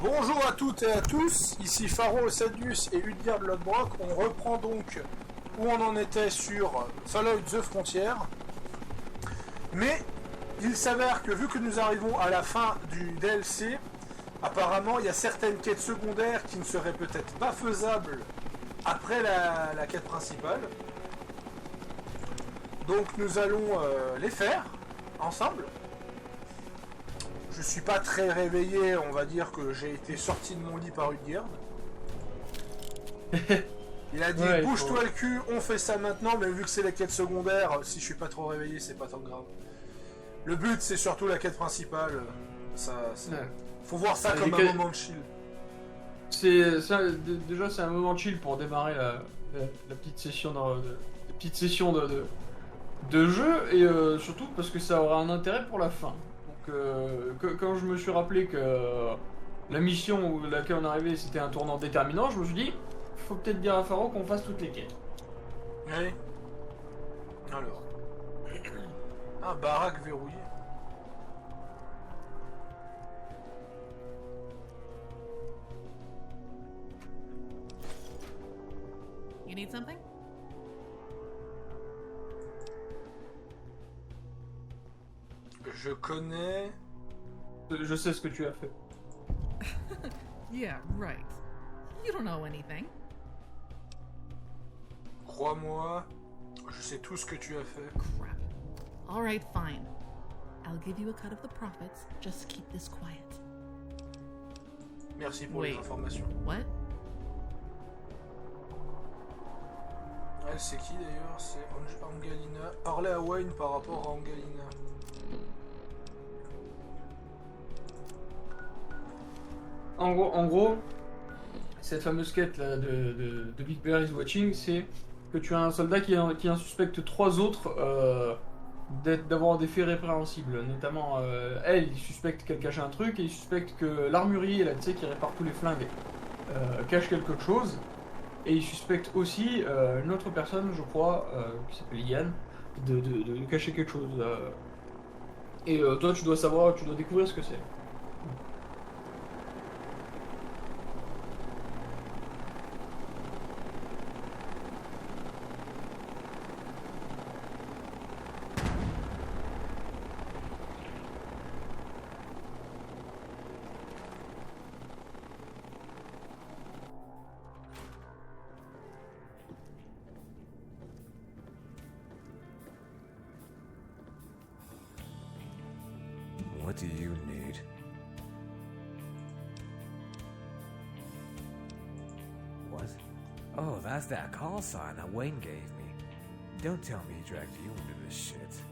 Bonjour à toutes et à tous, ici Pharo, Sadius et Udgar de Lodbrok. On reprend donc où on en était sur Fallout The Frontier. Mais il s'avère que vu que nous arrivons à la fin du DLC, apparemment il y a certaines quêtes secondaires qui ne seraient peut-être pas faisables après la quête principale. Donc nous allons les faire ensemble. Je suis pas très réveillé, on va dire que j'ai été sorti de mon lit par Udgird. Il a dit ouais, bouge-toi le cul, on fait ça maintenant, mais vu que c'est la quête secondaire, si je suis pas trop réveillé, c'est pas tant grave. Le but c'est surtout la quête principale. Faut voir ça comme un moment de chill. Déjà c'est un moment de chill pour démarrer la petite session de jeu et surtout parce que ça aura un intérêt pour la fin. Quand je me suis rappelé que la mission où laquelle on est arrivé c'était un tournant déterminant, je me suis dit faut peut-être dire à Pharo qu'on fasse toutes les quêtes. Oui. Alors. Ah, baraque verrouillée. You need something? Je connais... Je sais ce que tu as fait. Yeah, right. You don't know anything. Crois-moi, je sais tout ce que tu as fait. Crap. All right, fine. I'll give you a cut of the profits. Just keep this quiet. Merci pour les informations. What? Elle, c'est qui d'ailleurs? C'est Angelina. Parlez à Wayne par rapport à Angelina. En gros, cette fameuse quête là de Big Bear is Watching, c'est que tu as un soldat qui en suspecte trois autres d'avoir des faits répréhensibles. Notamment, elle, il suspecte qu'elle cache un truc, et il suspecte que l'armurier, là, tu sais, qui répare tous les flingues, cache quelque chose. Et il suspecte aussi une autre personne, je crois, qui s'appelle Yann, de cacher quelque chose. Et toi, tu dois découvrir ce que c'est. What do you need? What? Oh, that's that call sign that Wayne gave me. Don't tell me he dragged you into this shit.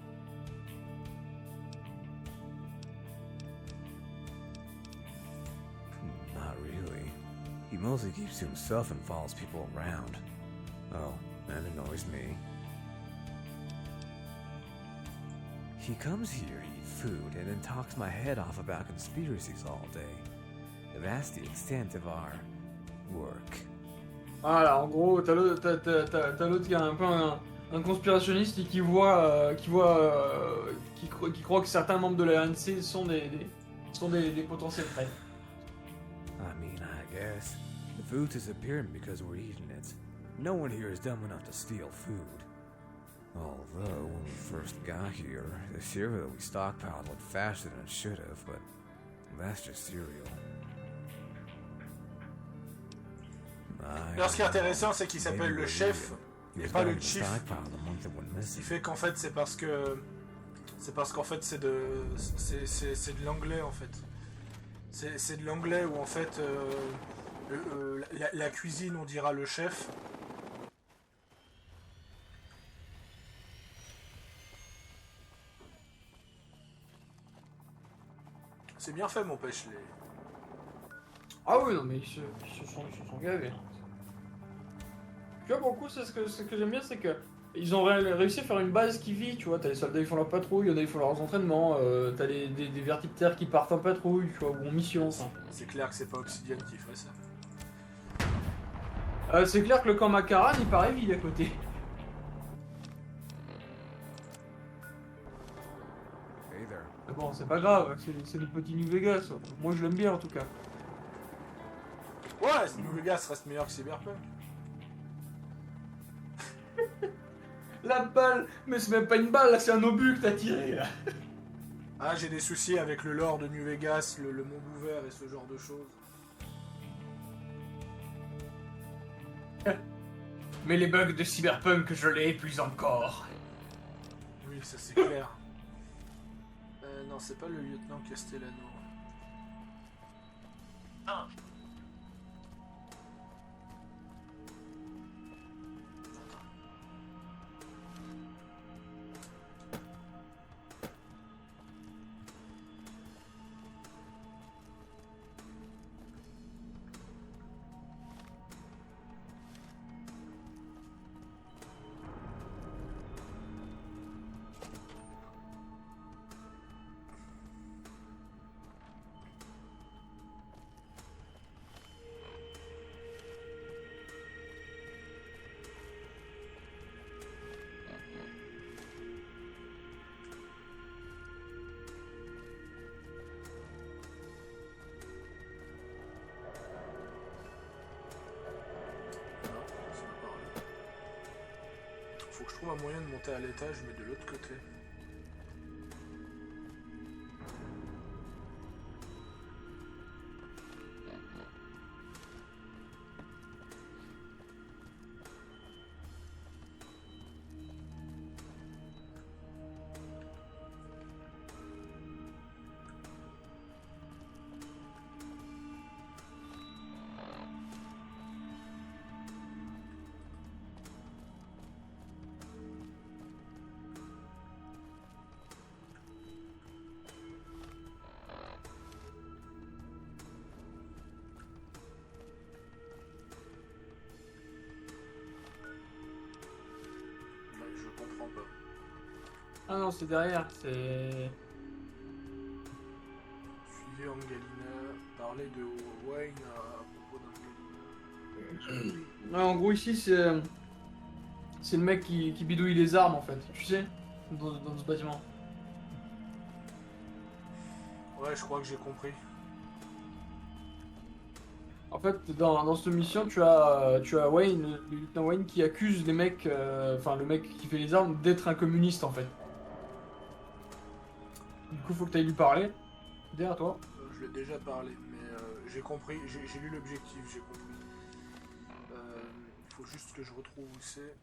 Not really. He mostly keeps to himself and follows people around. Oh, and annoys me. He comes here, eats food, and then talks my head off about conspiracies all day. That's the extent of our work. Voilà, en gros, t'as l'autre qui est un peu un conspirationniste et qui croit que certains membres de la RNC sont des potentiels traîtres. I mean, I guess. The food disappearing because we're eating it. No one here is dumb enough to steal food. Although, when we first got here, the cereal that we stockpiled went faster than it should have, but that's just cereal. Alors ce qui est intéressant, c'est qu'il s'appelle le chef et pas le chief. Ce qui fait qu'en fait, c'est parce qu'en fait c'est de l'anglais en fait. C'est de l'anglais où en fait la cuisine on dira le chef. C'est bien fait mon pêche les. Ah oui, non mais ils se sont gavés. Tu vois, pour le coup, ce que j'aime bien, c'est que ils ont réussi à faire une base qui vit, tu vois. T'as les soldats qui font leur patrouille, il y en a qui font leurs entraînements, t'as des vertiptères qui partent en patrouille, tu vois, ou en mission. C'est clair que c'est pas Obsidian qui ferait ça. C'est clair que le camp Macaran, il paraît vide à côté. Hey there. Mais bon, c'est pas grave, c'est le petit New Vegas. Moi, je l'aime bien en tout cas. Ouais, New Vegas reste meilleur que Cyberpunk. La balle, mais c'est même pas une balle, là, c'est un obus que t'as tiré, là. Ah, j'ai des soucis avec le lore de New Vegas, le monde ouvert et ce genre de choses. Mais les bugs de Cyberpunk, je l'ai plus encore. Oui, ça c'est clair. Non, c'est pas le lieutenant Castellano. Ah. Faut que je trouve un moyen de monter à l'étage, mais de l'autre côté. Ah non, c'est derrière, c'est... Suivez Angelina, parlez de Wayne à propos d'Angelina. Ouais, en gros, ici, c'est le mec qui bidouille les armes, en fait, tu sais, dans ce bâtiment. Ouais, je crois que j'ai compris. En fait, dans cette mission, tu as Wayne, le lieutenant Wayne, qui accuse les mecs, enfin le mec qui fait les armes, d'être un communiste, en fait. Du coup, faut que tu ailles lui parler. Derrière toi. Je l'ai déjà parlé, mais j'ai compris, j'ai lu l'objectif, j'ai compris. Il faut juste que je retrouve où c'est.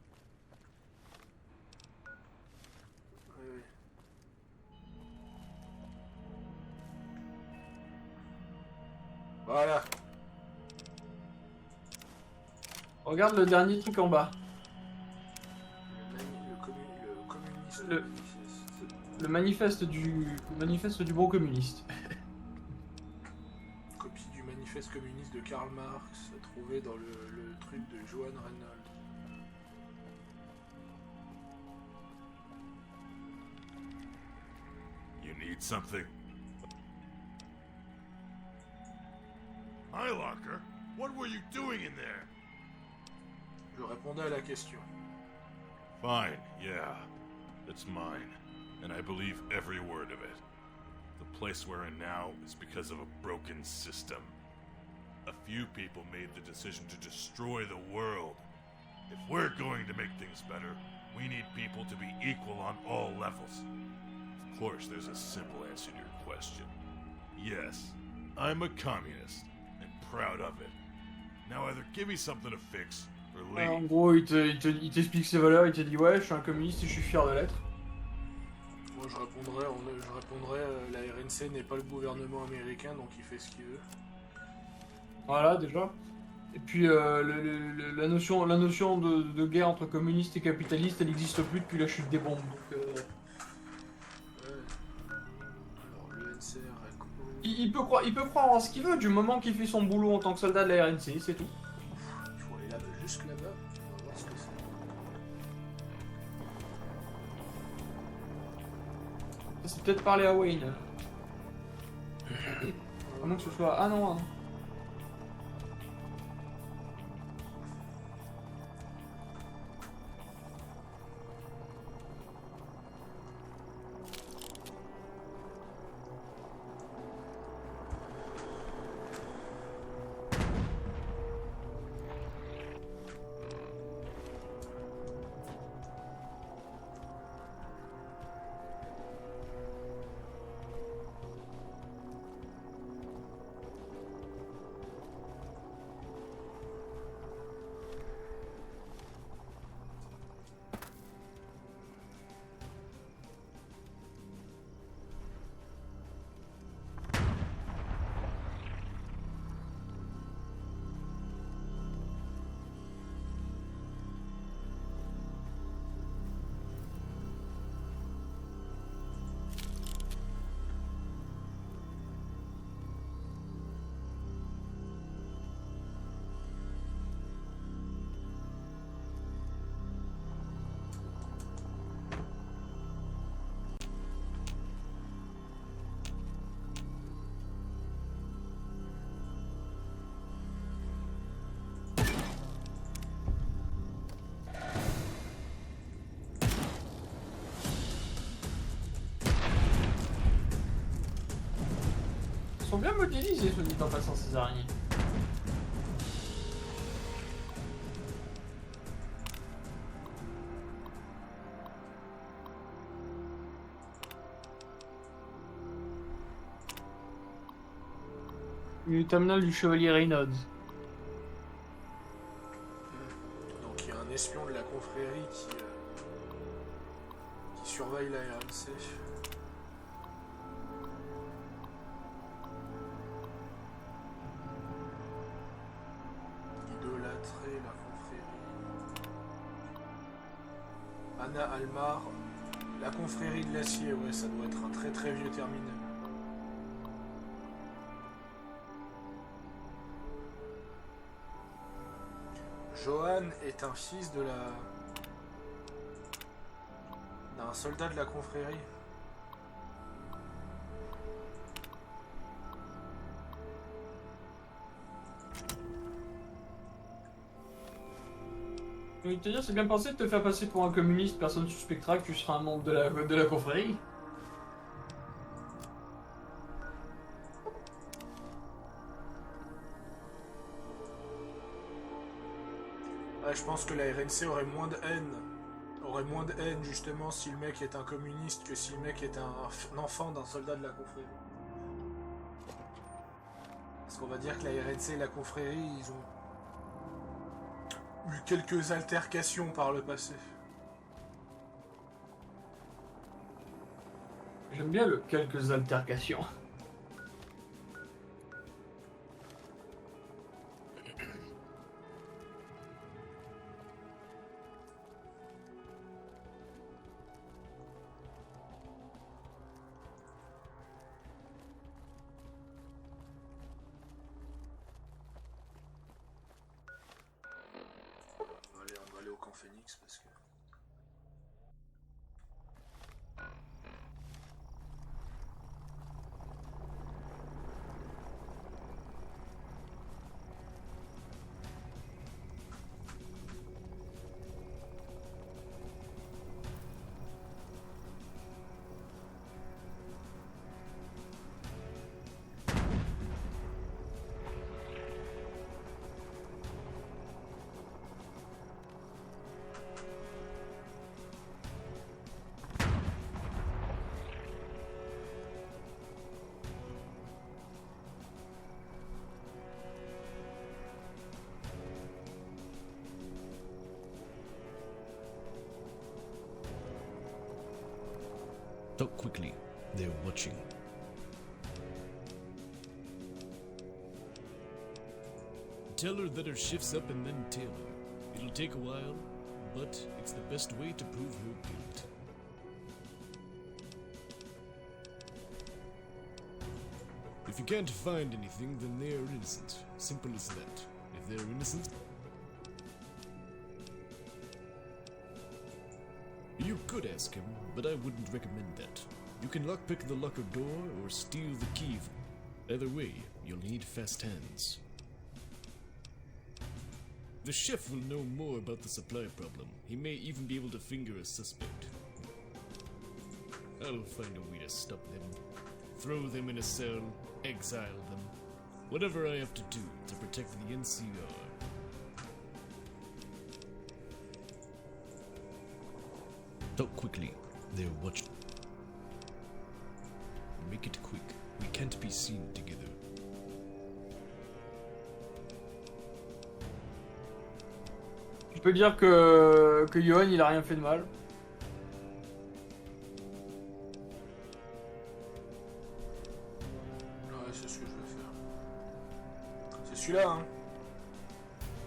Oui. Voilà. Regarde le dernier truc en bas. Le manifeste du bon communiste. Copie du manifeste communiste de Karl Marx, trouvé dans le truc de Johan Reynolds. You need something? Hi, Locker. What were you doing in there? Je répondais à la question. Fine, yeah. It's mine. And I believe every word of it. The place we're in now is because of a broken system. A few people made the decision to destroy the world. If we're going to make things better, we need people to be equal on all levels. Of course, there's a simple answer to your question. Yes, I'm a communist, and proud of it. Now either give me something to fix, or leave. En gros, il t'explique ses valeurs, il te dit ouais, je suis un communiste et je suis fier de l'être. Moi je répondrais la RNC n'est pas le gouvernement américain, donc il fait ce qu'il veut. Voilà, déjà. Et puis la notion de guerre entre communistes et capitalistes, elle n'existe plus depuis la chute des bombes. Donc, Ouais. Alors le NCR... il peut croire en ce qu'il veut du moment qu'il fait son boulot en tant que soldat de la RNC, c'est tout. Il faut aller là, jusque là-bas, on va voir ce que c'est. C'est peut-être parler à Wayne. À moins que ce soit... Ah non, hein. bien modélisées, soit dit en passant, ces araignées. Du terminal du chevalier Reynolds. Donc il y a un espion de la confrérie qui surveille la RMC. Idolâtrer la confrérie. Anna Almar, la confrérie de l'acier, ouais, ça doit être un très très vieux terminal. Johan est un fils de d'un soldat de la confrérie. Je veux te dire, c'est bien pensé de te faire passer pour un communiste, personne suspectera que tu seras un membre de la confrérie. Ouais, je pense que la RNC aurait moins de haine. Aurait moins de haine justement si le mec est un communiste que si le mec est un enfant d'un soldat de la confrérie. Parce qu'on va dire que la RNC et la confrérie, ils ont eu quelques altercations par le passé. J'aime bien le quelques altercations. On va aller au camp Phoenix parce que... Talk quickly. They're watching. Tell her that her shift's up and then tell her. It'll take a while, but it's the best way to prove her guilt. If you can't find anything, then they're innocent. Simple as that. If they're innocent... You could ask him, but I wouldn't recommend that. You can lockpick the locker door or steal the key. Either way, you'll need fast hands. The chef will know more about the supply problem. He may even be able to finger a suspect. I'll find a way to stop them. Throw them in a cell, exile them. Whatever I have to do to protect the NCR. Talk quickly. They're watching. Make it quick. We can't be seen together. Je peux dire que Johan il a rien fait de mal. Ouais, c'est ce que je vais faire. C'est celui-là, hein.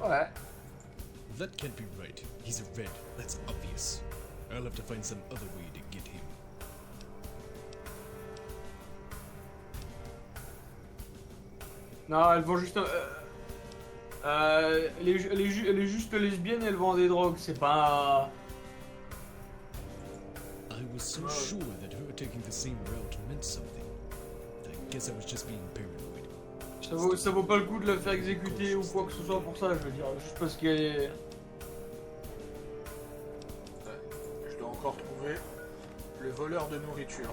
Ouais. That can't be right. He's a red. That's obvious. I'll have to find some other way to get him. Non, elles vont juste... elle est juste lesbienne et elle vend des drogues, c'est pas... I was so sure that her taking the same route meant something. I guess I was just being paranoid. Ça vaut pas le coup de la faire exécuter ou quoi que ce soit pour ça, je veux dire, juste parce qu'elle est... Ouais. Je dois encore trouver le voleur de nourriture.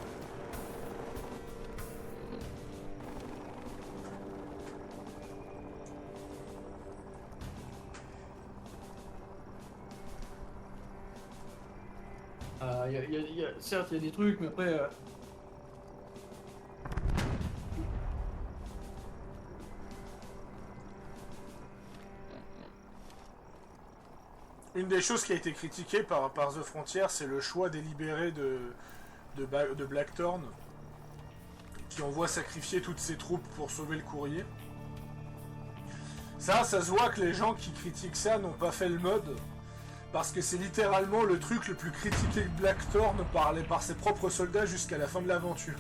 Certes, il y a des trucs, mais après... Une des choses qui a été critiquée par The Frontier, c'est le choix délibéré de Blackthorn, qui envoie sacrifier toutes ses troupes pour sauver le courrier. Ça se voit que les gens qui critiquent ça n'ont pas fait le mode, parce que c'est littéralement le truc le plus critiqué de Blackthorn par ses propres soldats jusqu'à la fin de l'aventure.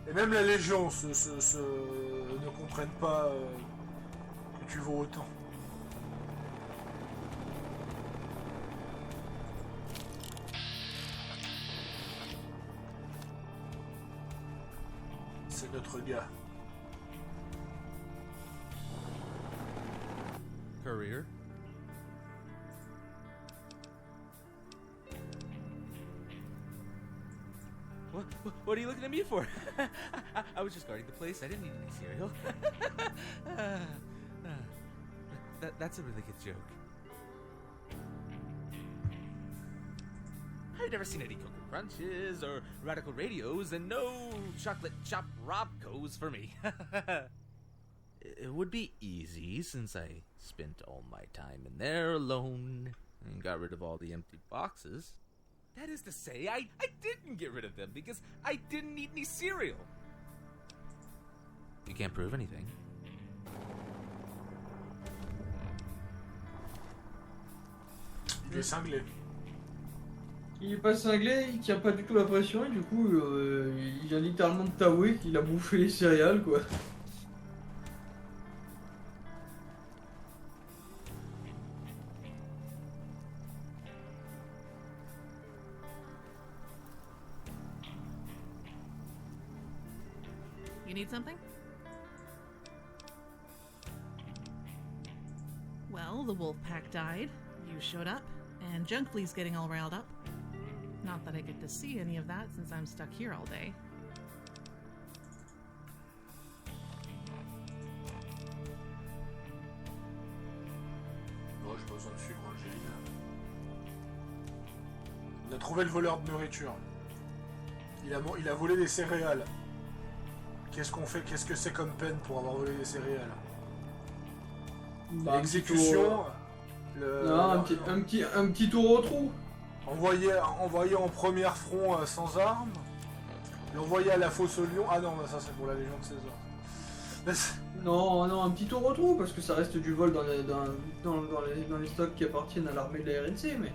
Et même la Légion ne comprennent pas que tu vaux autant. C'est notre gars. Courier? What are you looking at me for? I was just guarding the place. I didn't need any cereal. That's a really good joke. I've never seen any Cocoa Crunches or Radical Radios, and no Chocolate Chop Robcos for me. It would be easy since I spent all my time in there alone and got rid of all the empty boxes. That is to say, I didn't get rid of them because I didn't eat any cereal. You can't prove anything. Il est cinglé. Il est pas cinglé, il tient pas du tout la pression, et du coup, il vient littéralement de t'avouer qu'il a bouffé les céréales, quoi. You need something? Well, the wolf pack died, you showed up, and Junkley's getting all riled up. Not that I get to see any of that since I'm stuck here all day. Non, j'ai pas besoin de suivre Angelina. On a trouvé le voleur de nourriture. Il a volé des céréales. Qu'est-ce qu'on fait? Qu'est-ce que c'est comme peine pour avoir volé des céréales? Bah, L'exécution. Non, un petit tour au trou. Envoyé en première front sans armes. L'envoyer à la fosse au lion. Ah non, ça c'est pour la Légion de César. Non, un petit tour au trou, parce que ça reste du vol dans les stocks qui appartiennent à l'armée de la RNC, mais...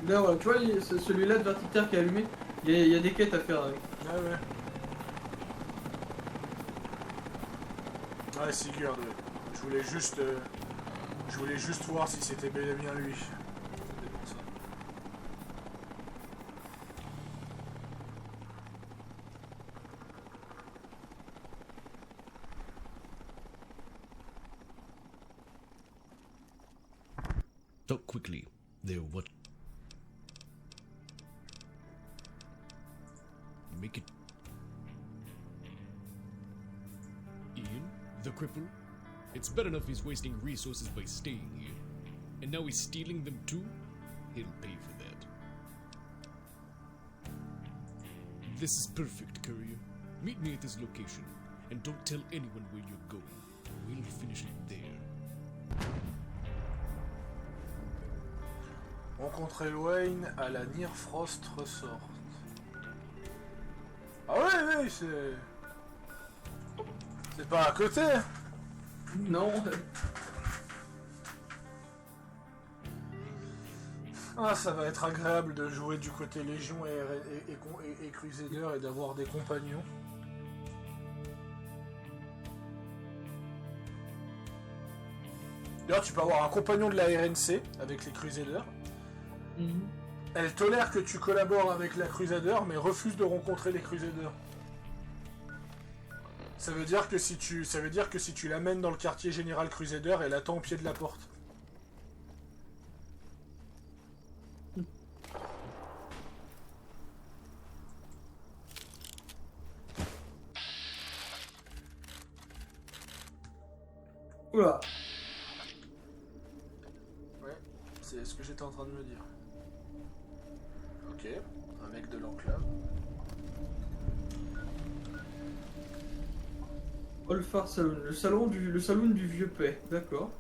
Là, voilà, tu vois, celui-là de Vertiter qui est allumé, il y a des quêtes à faire avec. Ah ouais. Ouais, Sigurd, je voulais juste voir si c'était bel et bien lui. C'était pour ça. Talk quickly. They're what? Make it. Ian, the cripple? It's bad enough he's wasting resources by staying here. And now he's stealing them too? He'll pay for that. This is perfect, courier. Meet me at this location. And don't tell anyone where you're going. We'll finish it there. Rencontrer Wayne à la Nirfrost Resort. Ah ouais, c'est pas à côté. Non. Ah, ça va être agréable de jouer du côté Légion et Crusader et d'avoir des compagnons. D'ailleurs, tu peux avoir un compagnon de la RNC avec les Crusaders. Elle tolère que tu collabores avec la Crusader, mais refuse de rencontrer les Crusaders. Ça veut dire que si tu l'amènes dans le quartier général Crusader, elle attend au pied de la porte. Oula. Ouais, c'est ce que j'étais en train de me dire. Ok, un mec de l'enclave. Olfar Saloon, le saloon du vieux paix, d'accord.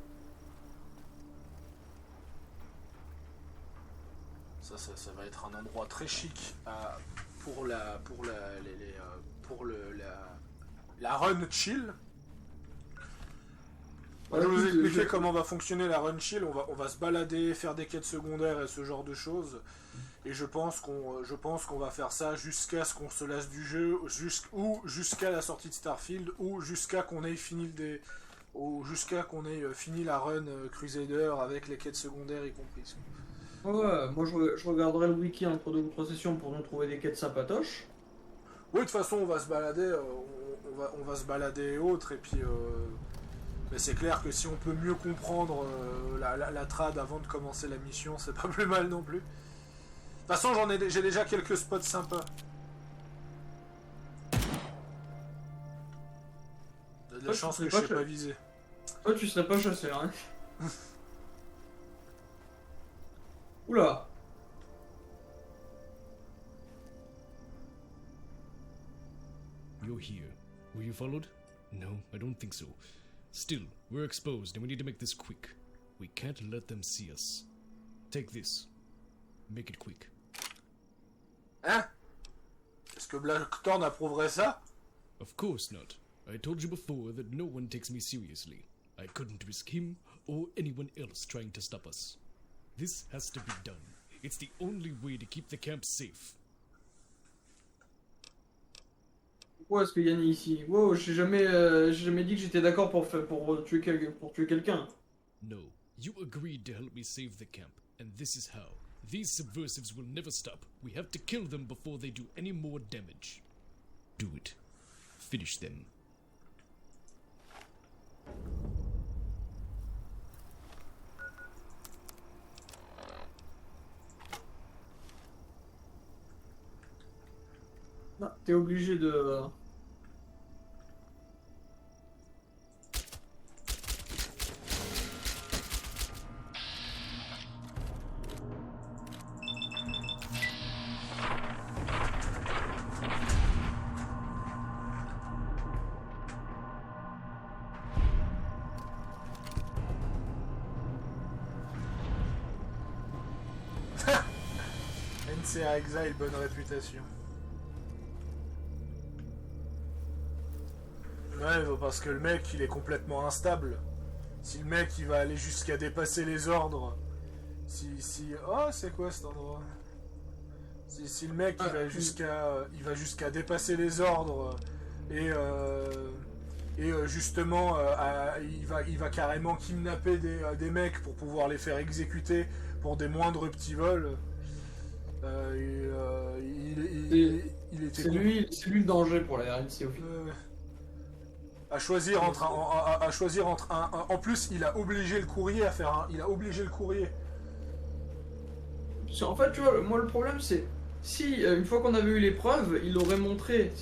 Ça va être un endroit très chic pour la run chill. Ouais, Je vais vous écoute, expliquer comment va fonctionner la run chill. On va se balader, faire des quêtes secondaires et ce genre de choses. Et je pense qu'on va faire ça jusqu'à ce qu'on se lasse du jeu, ou jusqu'à la sortie de Starfield, ou jusqu'à qu'on ait fini la run Crusader avec les quêtes secondaires y comprises. Ouais, moi je regarderai le wiki entre 2 ou 3 sessions pour nous trouver des quêtes sympatoches. Oui, de toute façon, on va se balader, on va se balader et autres, et puis... mais c'est clair que si on peut mieux comprendre la trad avant de commencer la mission, c'est pas plus mal non plus. De toute façon, j'ai déjà quelques spots sympas. Il y a de la chance que je sais pas viser. Toi, tu serais pas chasseur, hein. Oula. You're here. Were you followed? No, I don't think so. Still, we're exposed and we need to make this quick. We can't let them see us. Take this. Make it quick. Hein? Est-ce que Blackthorn approuverait ça? Of course not. I told you before that no one takes me seriously. I couldn't risk him or anyone else trying to stop us. This has to be done. It's the only way to keep the camp safe. Pourquoi est-ce qu'il y en a ici? Wow, j'ai jamais dit que j'étais d'accord pour tuer quelqu'un. No, you agreed to help me save the camp, and this is how. These subversives will never stop. We have to kill them before they do any more damage. Do it. Finish them. Non, t'es obligé de... NCA Exile, bonne réputation. Ouais, parce que le mec, il est complètement instable. Si le mec, il va aller jusqu'à dépasser les ordres... Oh, c'est quoi cet endroit? Si le mec, il va jusqu'à dépasser les ordres et justement, il va carrément kidnapper des mecs pour pouvoir les faire exécuter pour des moindres petits vols. C'est lui le danger pour la RNC au final. À choisir entre un... En plus, il a obligé le courrier à faire un... Il a obligé le courrier. En fait, tu vois, moi le problème c'est... Si, une fois qu'on avait eu les preuves, il aurait montré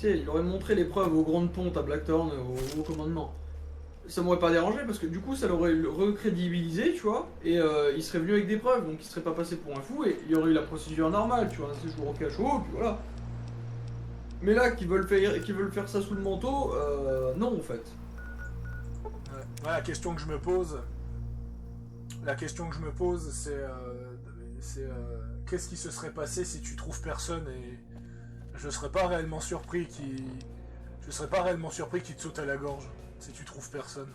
les preuves aux grandes pontes à Blackthorn, au commandement. Ça m'aurait pas dérangé parce que du coup ça l'aurait recrédibilisé, tu vois, et il serait venu avec des preuves, donc il serait pas passé pour un fou et il y aurait eu la procédure normale, tu vois, un séjour au cachot, puis voilà. Mais là, qu'ils veulent faire ça sous le manteau, non en fait. Ouais, la question que je me pose, c'est qu'est-ce qui se serait passé si tu trouves personne, et je serais pas réellement surpris qu'il te saute à la gorge si tu trouves personne.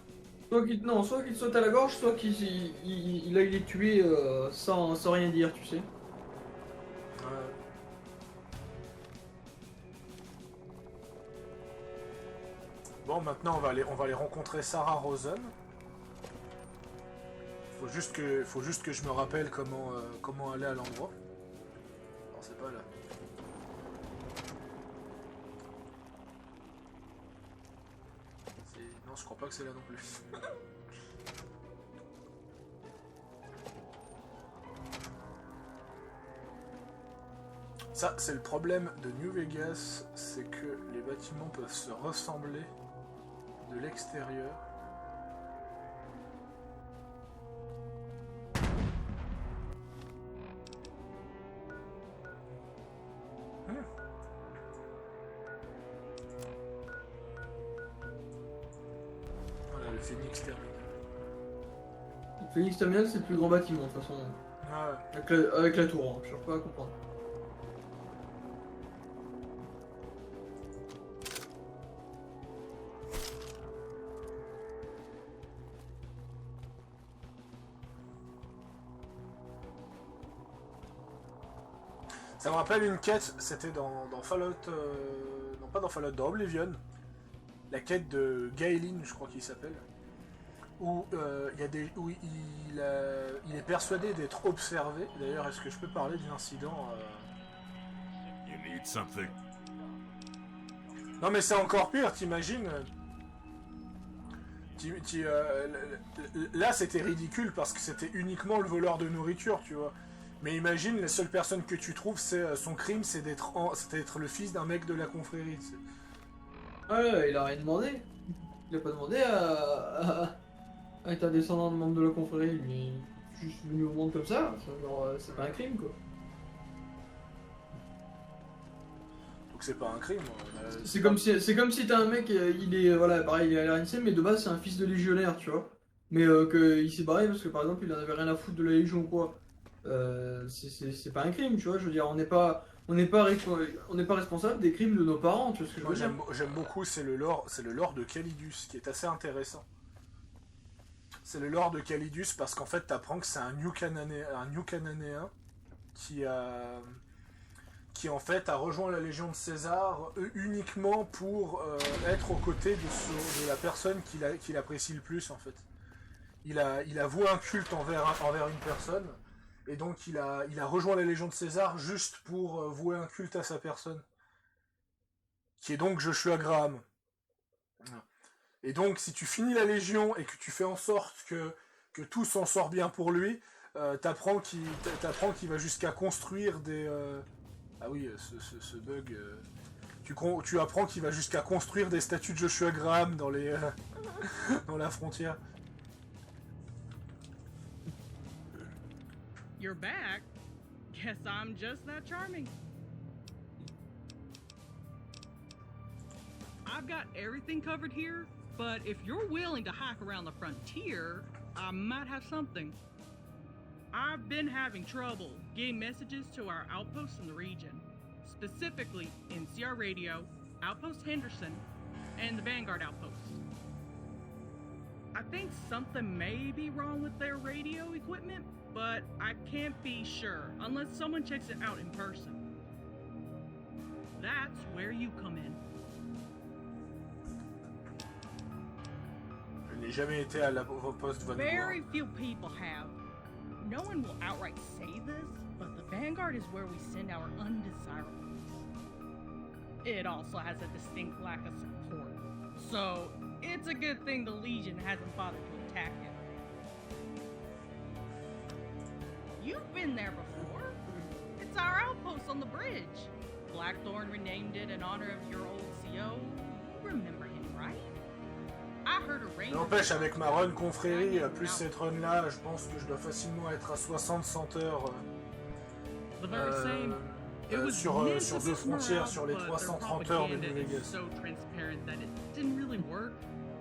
Soit qu'il te saute à la gorge, soit qu'il aille les tuer sans rien dire, tu sais. Ouais. Bon, maintenant on va aller rencontrer Sarah Rosen. Faut juste que je me rappelle comment aller à l'endroit. pas là. Non, je crois pas que c'est là non plus. Ça, c'est le problème de New Vegas, c'est que les bâtiments peuvent se ressembler de l'extérieur. Voilà, le Phoenix Terminal. Le Phoenix Terminal, c'est le plus grand bâtiment, de toute façon. Ah ouais. Avec la tour, hein. Je cherche pas à comprendre. Ça me rappelle une quête, c'était dans Fallout... non, pas dans Fallout, dans Oblivion. La quête de Gaelin, je crois qu'il s'appelle. Où, où il est persuadé d'être observé. D'ailleurs, est-ce que je peux parler d'un incident You need something. Non mais c'est encore pire, t'imagines. Là c'était ridicule parce que c'était uniquement le voleur de nourriture, tu vois. Mais imagine, la seule personne que tu trouves, c'est son crime, c'est d'être le fils d'un mec de la confrérie. Tu sais. Ah ouais, il a rien demandé. Il a pas demandé à être un descendant de membre de la confrérie, lui. Il est juste venu au monde comme ça. C'est pas un crime, quoi. Donc c'est pas un crime. C'est comme si t'as un mec, il est voilà, pareil, il est à l'RNC, mais de base c'est un fils de légionnaire, tu vois. Mais qu'il s'est barré parce que par exemple il en avait rien à foutre de la Légion ou quoi. C'est pas un crime, tu vois. Je veux dire, on n'est pas responsable des crimes de nos parents, tu vois ce que je veux dire. J'aime beaucoup, c'est le lore de Calidus qui est assez intéressant. C'est le lore de Calidus parce qu'en fait t'apprends que c'est un New Cananéen qui en fait a rejoint la Légion de César uniquement pour être aux côtés de la personne qu'il apprécie le plus en fait. Il a voué un culte envers une personne et donc il a rejoint la Légion de César juste pour vouer un culte à sa personne. Qui est donc Joshua Graham. Et donc si tu finis la Légion et que tu fais en sorte que tout s'en sort bien pour lui, t'apprends qu'il va jusqu'à construire des... Ah oui, ce bug... Tu apprends qu'il va jusqu'à construire des statues de Joshua Graham dans dans la frontière. You're back? Guess I'm just that charming. I've got everything covered here, but if you're willing to hike around the frontier, I might have something. I've been having trouble getting messages to our outposts in the region, specifically NCR Radio, Outpost Henderson, and the Vanguard Outpost. I think something may be wrong with their radio equipment, but I can't be sure unless someone checks it out in person. That's where you come in. Je n'ai jamais été à l'avant-poste Vanguard. Very few people have. No one will outright say this, but the Vanguard is where we send our undesirables. It also has a distinct lack of support, so it's a good thing the Legion hasn't bothered to attack it. You've been there before. It's our outpost on the bridge. Blackthorn renamed it in honor of your old CO. You remember him, right? I heard a ranger... N'empêche, avec ma run confrérie, plus cette run-là, je pense que je dois facilement être à 60-100 heures sur deux frontières, sur les 330 heures de New Vegas. So transparent that it didn't really work,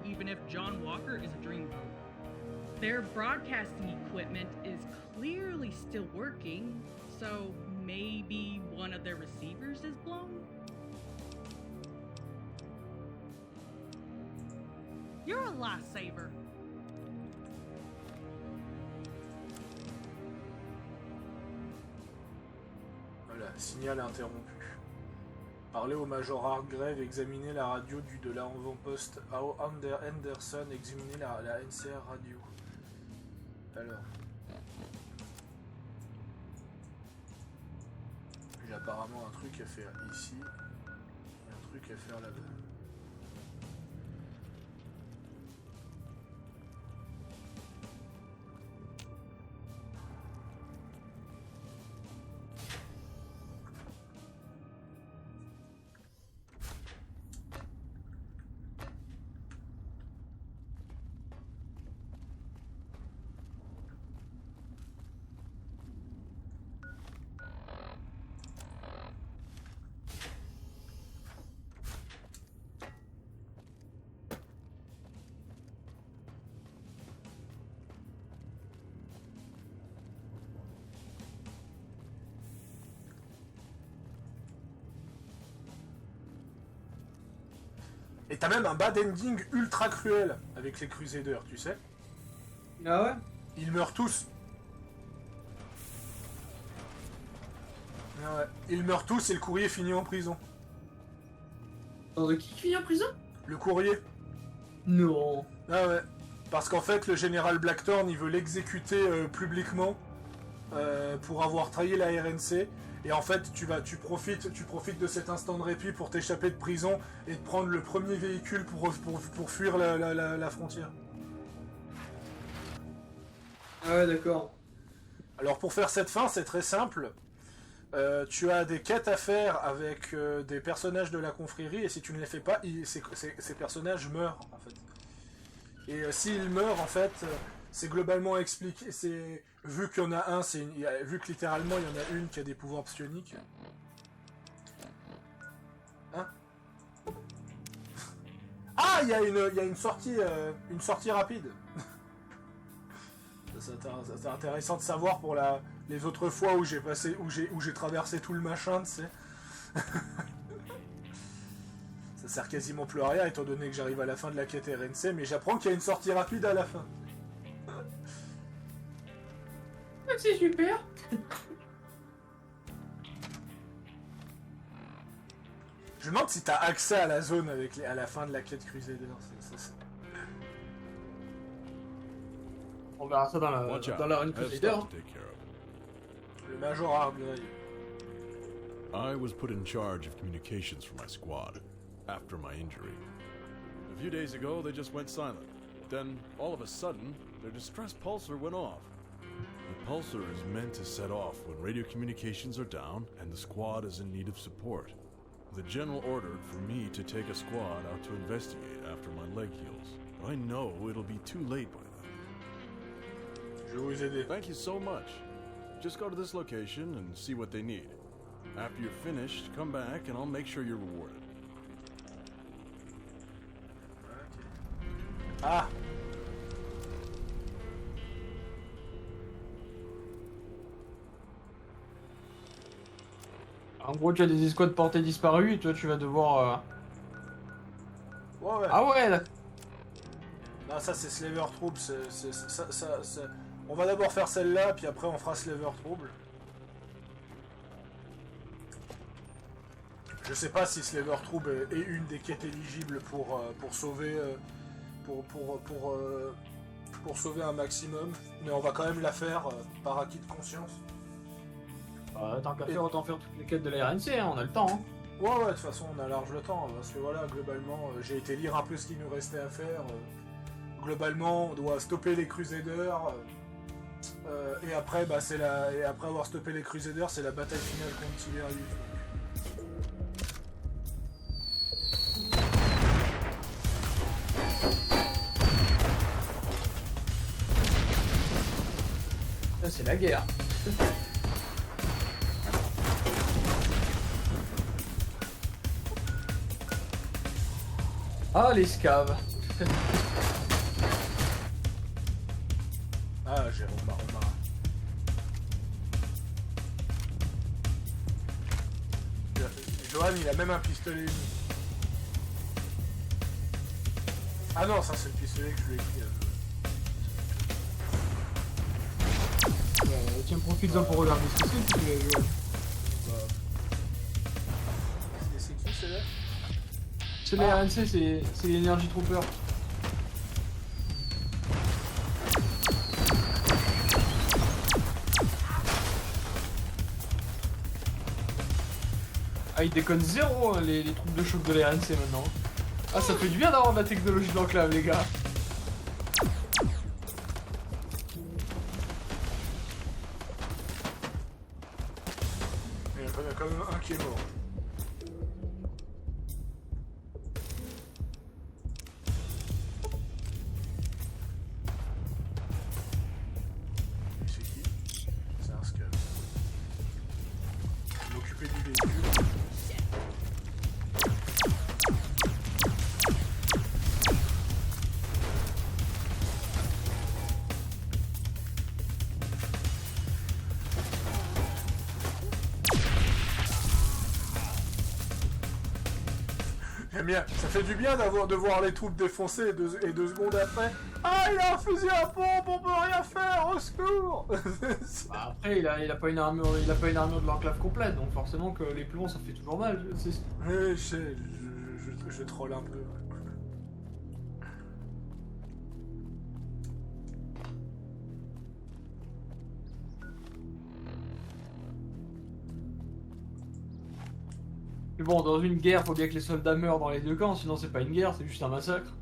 even if John Walker is a dreamboat. Their broadcasting equipment is clearly still working, so maybe one of their receivers is blown? You're a lifesaver. Voilà, signal interrompu. Parlez au Major Hargrave, examinez la radio de l'avant-poste Anderson, examinez la NCR radio. Alors. J'ai apparemment un truc à faire ici. Et un truc à faire là-bas. Et t'as même un bad ending ultra cruel avec les Crusaders, tu sais. Ah ouais? Ils meurent tous. Ah ouais. Ils meurent tous et le courrier finit en prison. De qui finit en prison? Le courrier. Non. Ah ouais. Parce qu'en fait, le général Blackthorn, il veut l'exécuter publiquement pour avoir trahi la RNC. Et en fait, tu profites de cet instant de répit pour t'échapper de prison et de prendre le premier véhicule pour fuir la frontière. Ah ouais, d'accord. Alors pour faire cette fin, c'est très simple. Tu as des quêtes à faire avec des personnages de la confrérie, et si tu ne les fais pas, ces personnages meurent en fait. Et s'ils meurent en fait, c'est globalement expliqué. Vu qu'il y en a un, vu que littéralement il y en a une qui a des pouvoirs psioniques. Hein? Ah, il y a une sortie rapide. C'est intéressant de savoir pour les autres fois où j'ai traversé tout le machin, tu sais. Ça sert quasiment plus à rien étant donné que j'arrive à la fin de la quête RNC, mais j'apprends qu'il y a une sortie rapide à la fin. C'est super. Je me demande si t'as accès à la zone à la fin de la quête Crusader. On verra ça dans la run Crusader. Le Major Argyle. I was put in charge of communications for my squad after my injury. A few days ago, they just went silent. Then, all of a sudden, their distress pulsar went off. The pulsar is meant to set off when radio communications are down and the squad is in need of support. The general ordered for me to take a squad out to investigate after my leg heals, but I know it'll be too late by then. Je vais vous aider. Thank you so much. Just go to this location and see what they need. After you're finished, come back and I'll make sure you're rewarded. Ah! En gros, tu as des escouades portées disparues et toi tu vas devoir. Ouais. Ah ouais! Non, ça c'est Slaver Trouble. On va d'abord faire celle-là, puis après on fera Slaver Trouble. Je sais pas si Slaver Trouble est une des quêtes éligibles pour sauver pour sauver un maximum, mais on va quand même la faire par acquis de conscience. Tant qu'à faire, autant faire toutes les quêtes de la RNC, hein, on a le temps. Hein. Ouais, de toute façon on a large le temps, parce que voilà, globalement, j'ai été lire un peu ce qu'il nous restait à faire. Globalement, on doit stopper les Crusaders, et après, et après avoir stoppé les Crusaders, c'est la bataille finale contre Tiberius. Ça, c'est la guerre. Ah, les scaves. Ah, j'ai remarqué. Johan, il a même un pistolet uni. Ah non, ça c'est le pistolet que je lui ai pris. Tiens, profite-en pour regarder ce que c'est. C'est qui celle-là? C'est la RNC, c'est l'Energy Trooper. Ah, ils déconnent zéro, hein, les troupes de choc de la RNC maintenant. Ah, ça fait du bien d'avoir de la technologie d'enclave, les gars. Il y en a quand même un qui est mort. C'est qui? C'est un scab. M'occuper du véhicule. J'aime bien, ça fait du bien de voir les troupes défoncées et 2 secondes après. Ah, il a un fusil à pompe, on peut rien faire, au secours. Bah, après, il a pas une armure de l'enclave complète, donc forcément que les plombs, ça fait toujours mal. Oui, je troll un peu. Mais bon, dans une guerre, faut bien que les soldats meurent dans les deux camps, sinon c'est pas une guerre, c'est juste un massacre.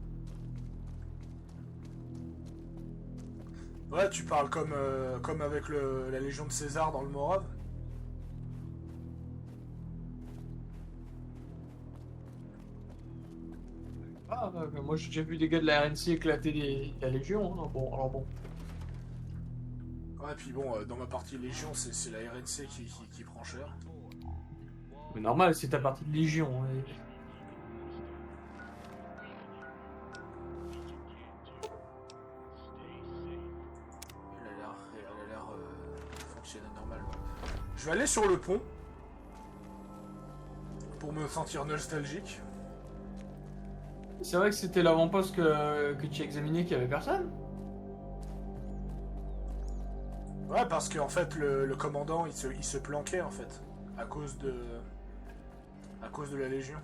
Ouais, tu parles comme avec la Légion de César dans le Morave. Ah, moi j'ai déjà vu des gars de la RNC éclater la Légion, hein. Bon, alors bon. Ouais, puis bon, dans ma partie Légion, c'est la RNC qui prend cher. Mais normal, c'est ta partie de Légion. Hein. Elle a l'air fonctionner normalement. Je vais aller sur le pont pour me sentir nostalgique. C'est vrai que c'était l'avant-poste que tu as examiné qu'il y avait personne. Ouais, parce qu'en fait, le commandant, il se planquait, en fait, à cause de la Légion.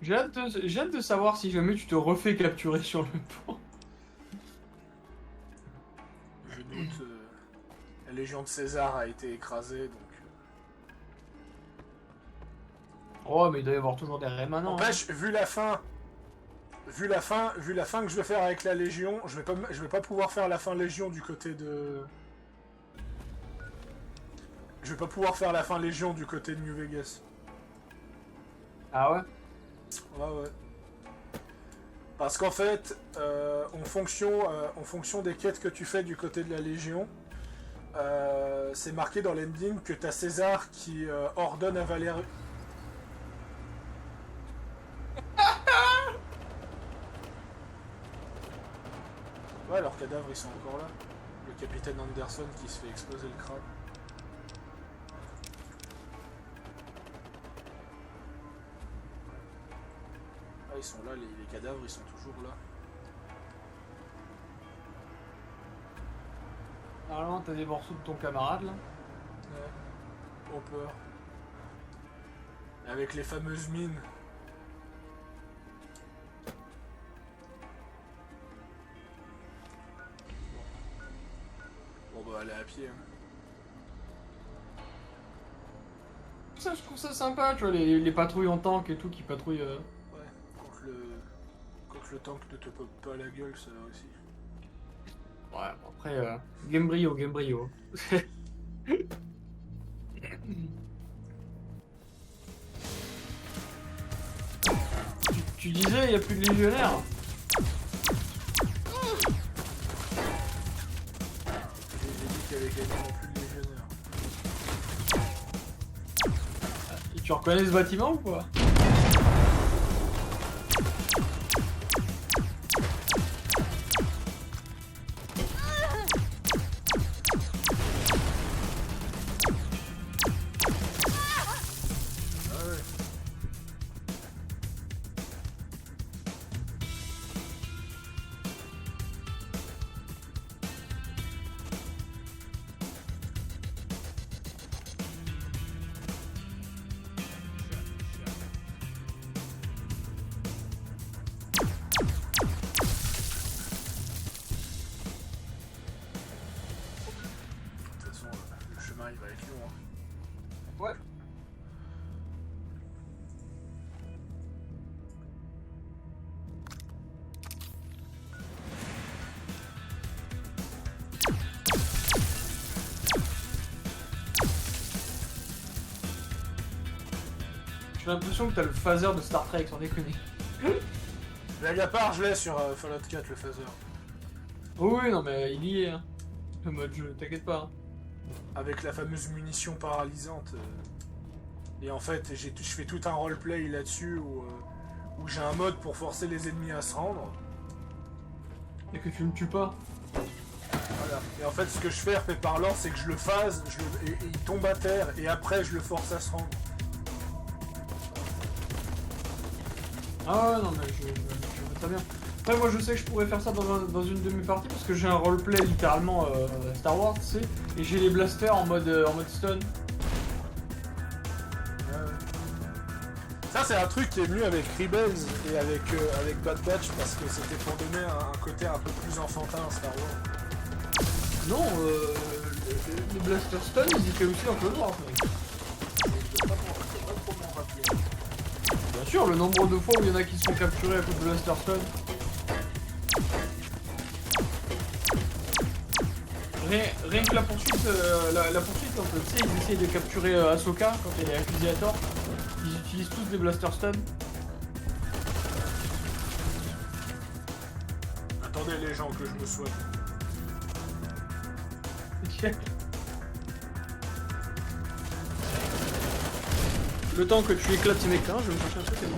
J'ai hâte de savoir si jamais tu te refais capturer sur le pont. Je doute. La Légion de César a été écrasée, donc... Oh, mais il doit y avoir toujours des rémanents. N'empêche, vu la fin que je vais faire avec la Légion, je vais pas pouvoir faire la fin Légion du côté de... Je vais pas pouvoir faire la fin Légion du côté de New Vegas. Ah ouais? Ouais. Parce qu'en fait, en fonction des quêtes que tu fais du côté de la Légion, c'est marqué dans l'ending que t'as César qui ordonne à Valérius... Ouais, leurs cadavres ils sont encore là. Le capitaine Anderson qui se fait exploser le crâne. Ah, ils sont là, les cadavres ils sont toujours là. Normalement, t'as des morceaux de ton camarade là. Ouais. Au peur. Avec les fameuses mines. Bon bah aller à pied. Hein. Ça, je trouve ça sympa, tu vois, les patrouilles en tank et tout qui patrouillent. Ouais, quand le tank ne te pop pas la gueule, ça va aussi. Ouais, bon, après, game brio. tu disais, il n'y a plus de légionnaires. J'ai dit qu'il y avait quasiment plus de légionnaires. Et tu reconnais ce bâtiment ou pas? De toute façon, le chemin il va être long. Hein. Ouais. J'ai l'impression que t'as le phaser de Star Trek, sans déconner. Blague à part, je l'ai sur Fallout 4, le phaser. Oh oui, non mais il y est, hein. Le mode jeu, t'inquiète pas. Hein. Avec la fameuse munition paralysante. Et en fait, je fais tout un roleplay là-dessus où j'ai un mode pour forcer les ennemis à se rendre. Et que tu ne tues pas. Voilà. Et en fait, ce que je fais, RP parlant, c'est que je le phase, et il tombe à terre, et après, je le force à se rendre. Ah ouais, non mais je vois très bien. Après moi je sais que je pourrais faire ça dans une de mes parties parce que j'ai un roleplay littéralement Star Wars, tu sais, et j'ai les blasters en mode stun. Ça c'est un truc qui est venu avec Rebels et avec Bad Batch parce que c'était pour donner un côté un peu plus enfantin à Star Wars. Non, les blasters stun ils étaient aussi dans Clone Wars. Bien sûr, le nombre de fois où il y en a qui se font capturer à cause de blaster stun. Rien que la poursuite, la poursuite, quand tu sais, ils essayent de capturer Ahsoka quand elle est accusée à tort. Ils utilisent tous des blaster stun. Attendez les gens que je me soigne. Le temps que tu éclates ces mecs là, je vais me chercher un truc et bon.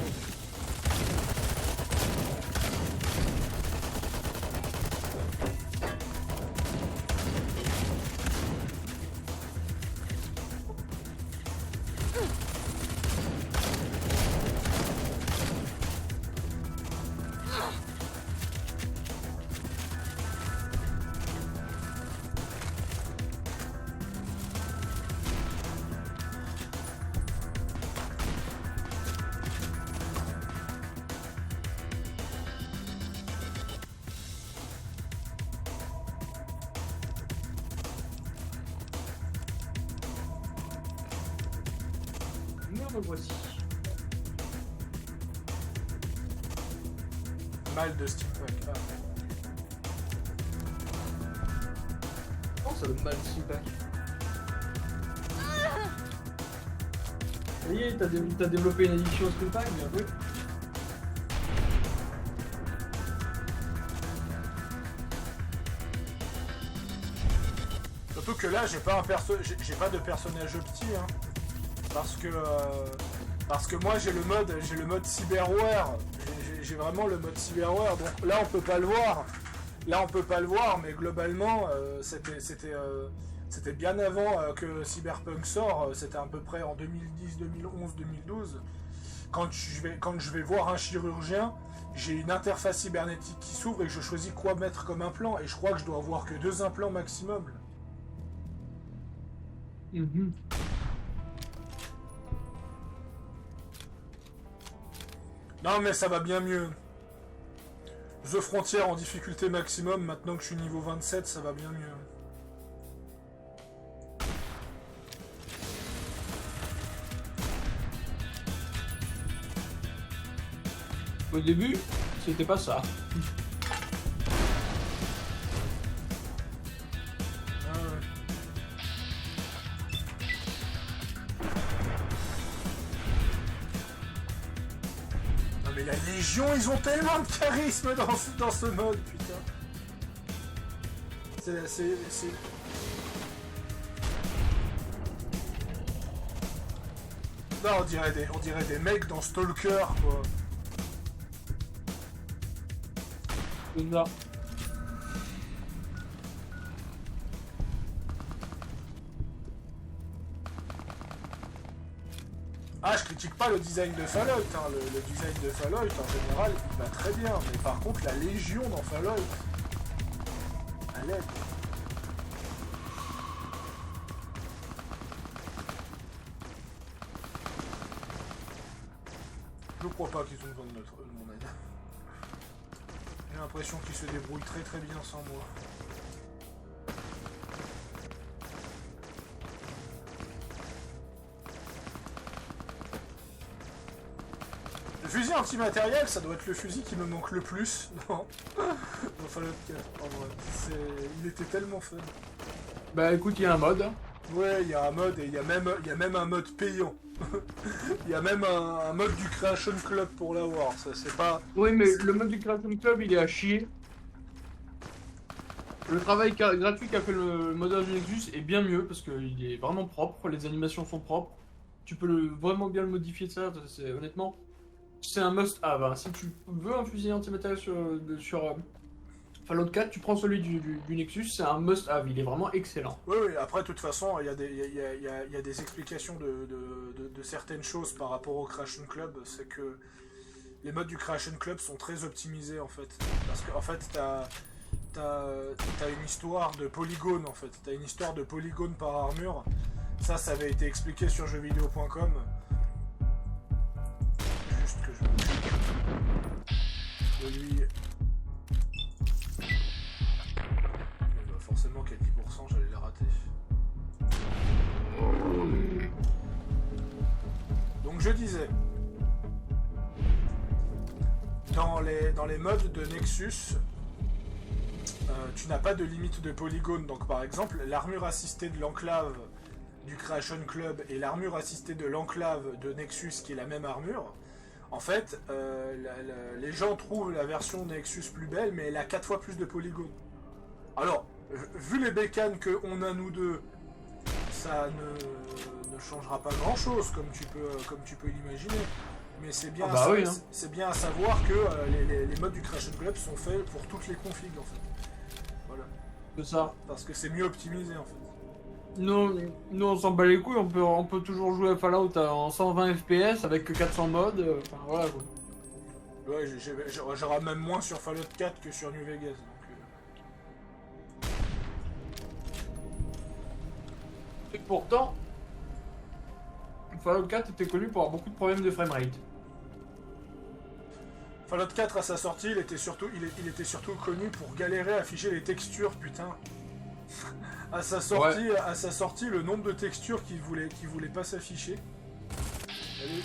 Me voici. Mal de steampunk. Ah. Oh, ça le mal steampunk. Ça y est, t'as développé une addiction au steampunk, bien joué. Surtout que là, j'ai pas de personnage petit, hein. Parce que moi j'ai le mode cyberware, j'ai vraiment le mode cyberware, donc là on peut pas le voir, mais globalement c'était bien avant que Cyberpunk sort, c'était à peu près en 2010, 2011, 2012. Quand je vais voir un chirurgien, j'ai une interface cybernétique qui s'ouvre et que je choisis quoi mettre comme implant, et je crois que je dois avoir que 2 implants maximum. Mm-hmm. Non mais ça va bien mieux. The Frontier en difficulté maximum, maintenant que je suis niveau 27, ça va bien mieux. Au début, c'était pas ça. Mais la Légion, ils ont tellement de charisme dans ce mode, putain. C'est... Non, on dirait des mecs dans Stalker, quoi. C'est ça. Ah, je critique pas le design de Fallout, hein. Le design de Fallout, en général, il va très bien. Mais par contre, la Légion dans Fallout, à l'aide. Je crois pas qu'ils ont besoin de mon aide. J'ai l'impression qu'ils se débrouillent très très bien sans moi. Le fusil antimatériel, ça doit être le fusil qui me manque le plus, non? Dans Fallout 4, en vrai. Il était tellement fun. Bah écoute, il y a un mode. Ouais, il y a un mode et il y a même un mode payant. Il y a même un mode du Creation Club pour l'avoir. Ça, c'est pas. Oui, mais le mode du Creation Club, il est à chier. Le travail gratuit qu'a fait le modeur du Nexus est bien mieux parce qu'il est vraiment propre, les animations sont propres. Tu peux vraiment bien le modifier de ça, honnêtement, c'est un must-have. Hein. Si tu veux un fusil antimatériel sur Fallout 4, tu prends celui du Nexus, c'est un must-have, il est vraiment excellent. Oui, après, de toute façon, il y a des explications de certaines choses par rapport au Creation Club. C'est que les modes du Creation Club sont très optimisés, en fait. Parce qu'en fait, t'as une histoire de polygones, en fait. T'as une histoire de polygones par armure. Ça avait été expliqué sur jeuxvideo.com. Juste que je de lui. Forcément qu'à 10% j'allais la rater. Donc je disais, dans les modes de Nexus, tu n'as pas de limite de polygone. Donc par exemple, l'armure assistée de l'enclave du Creation Club et l'armure assistée de l'enclave de Nexus, qui est la même armure, en fait, les gens trouvent la version Nexus plus belle, mais elle a 4 fois plus de polygones. Alors, vu les bécanes qu'on a nous deux, ça ne changera pas grand chose comme tu peux l'imaginer. Mais c'est bien, c'est bien à savoir que les modes du Creation Club sont faits pour toutes les configs en fait. Voilà. C'est ça. Parce que c'est mieux optimisé en fait. Nous on s'en bat les couilles, on peut toujours jouer à Fallout en 120 FPS avec que 400 modes, enfin voilà quoi. Ouais, j'aurai même moins sur Fallout 4 que sur New Vegas. Et pourtant, Fallout 4 était connu pour avoir beaucoup de problèmes de framerate. Fallout 4 à sa sortie, il était surtout connu pour galérer à afficher les textures, putain. À sa sortie, le nombre de textures qu'il voulait pas s'afficher. Allez.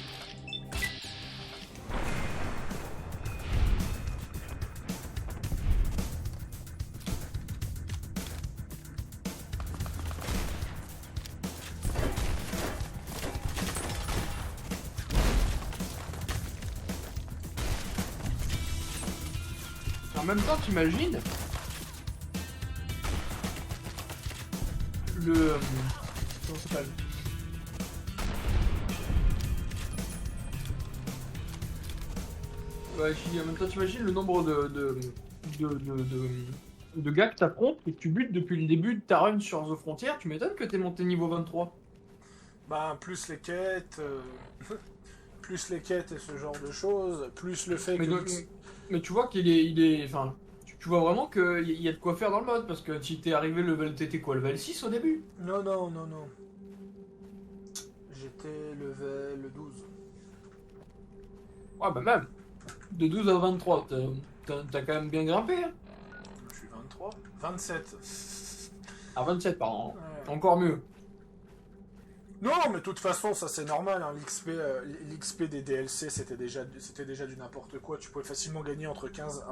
En même temps, t'imagines comment ça s'appelle ? Ouais, en même temps, t'imagines le nombre de gars que t'affrontes et que tu butes depuis le début de ta run sur The Frontier, tu m'étonnes que t'es monté niveau 23. Bah, plus les quêtes, plus les quêtes et ce genre de choses, plus le fait Mais tu vois qu'il est enfin, tu vois vraiment qu'il y a de quoi faire dans le mode, parce que tu t'es arrivé t'étais quoi, level 6 au début ? Non. J'étais level 12. Ouais, bah même. De 12 à 23, t'as quand même bien grimpé, hein ? Je suis 23. 27. À 27, pardon. Ouais. Encore mieux. Non, mais de toute façon, ça c'est normal. Hein. L'XP des DLC, c'était déjà du n'importe quoi. Tu pouvais facilement gagner entre 15...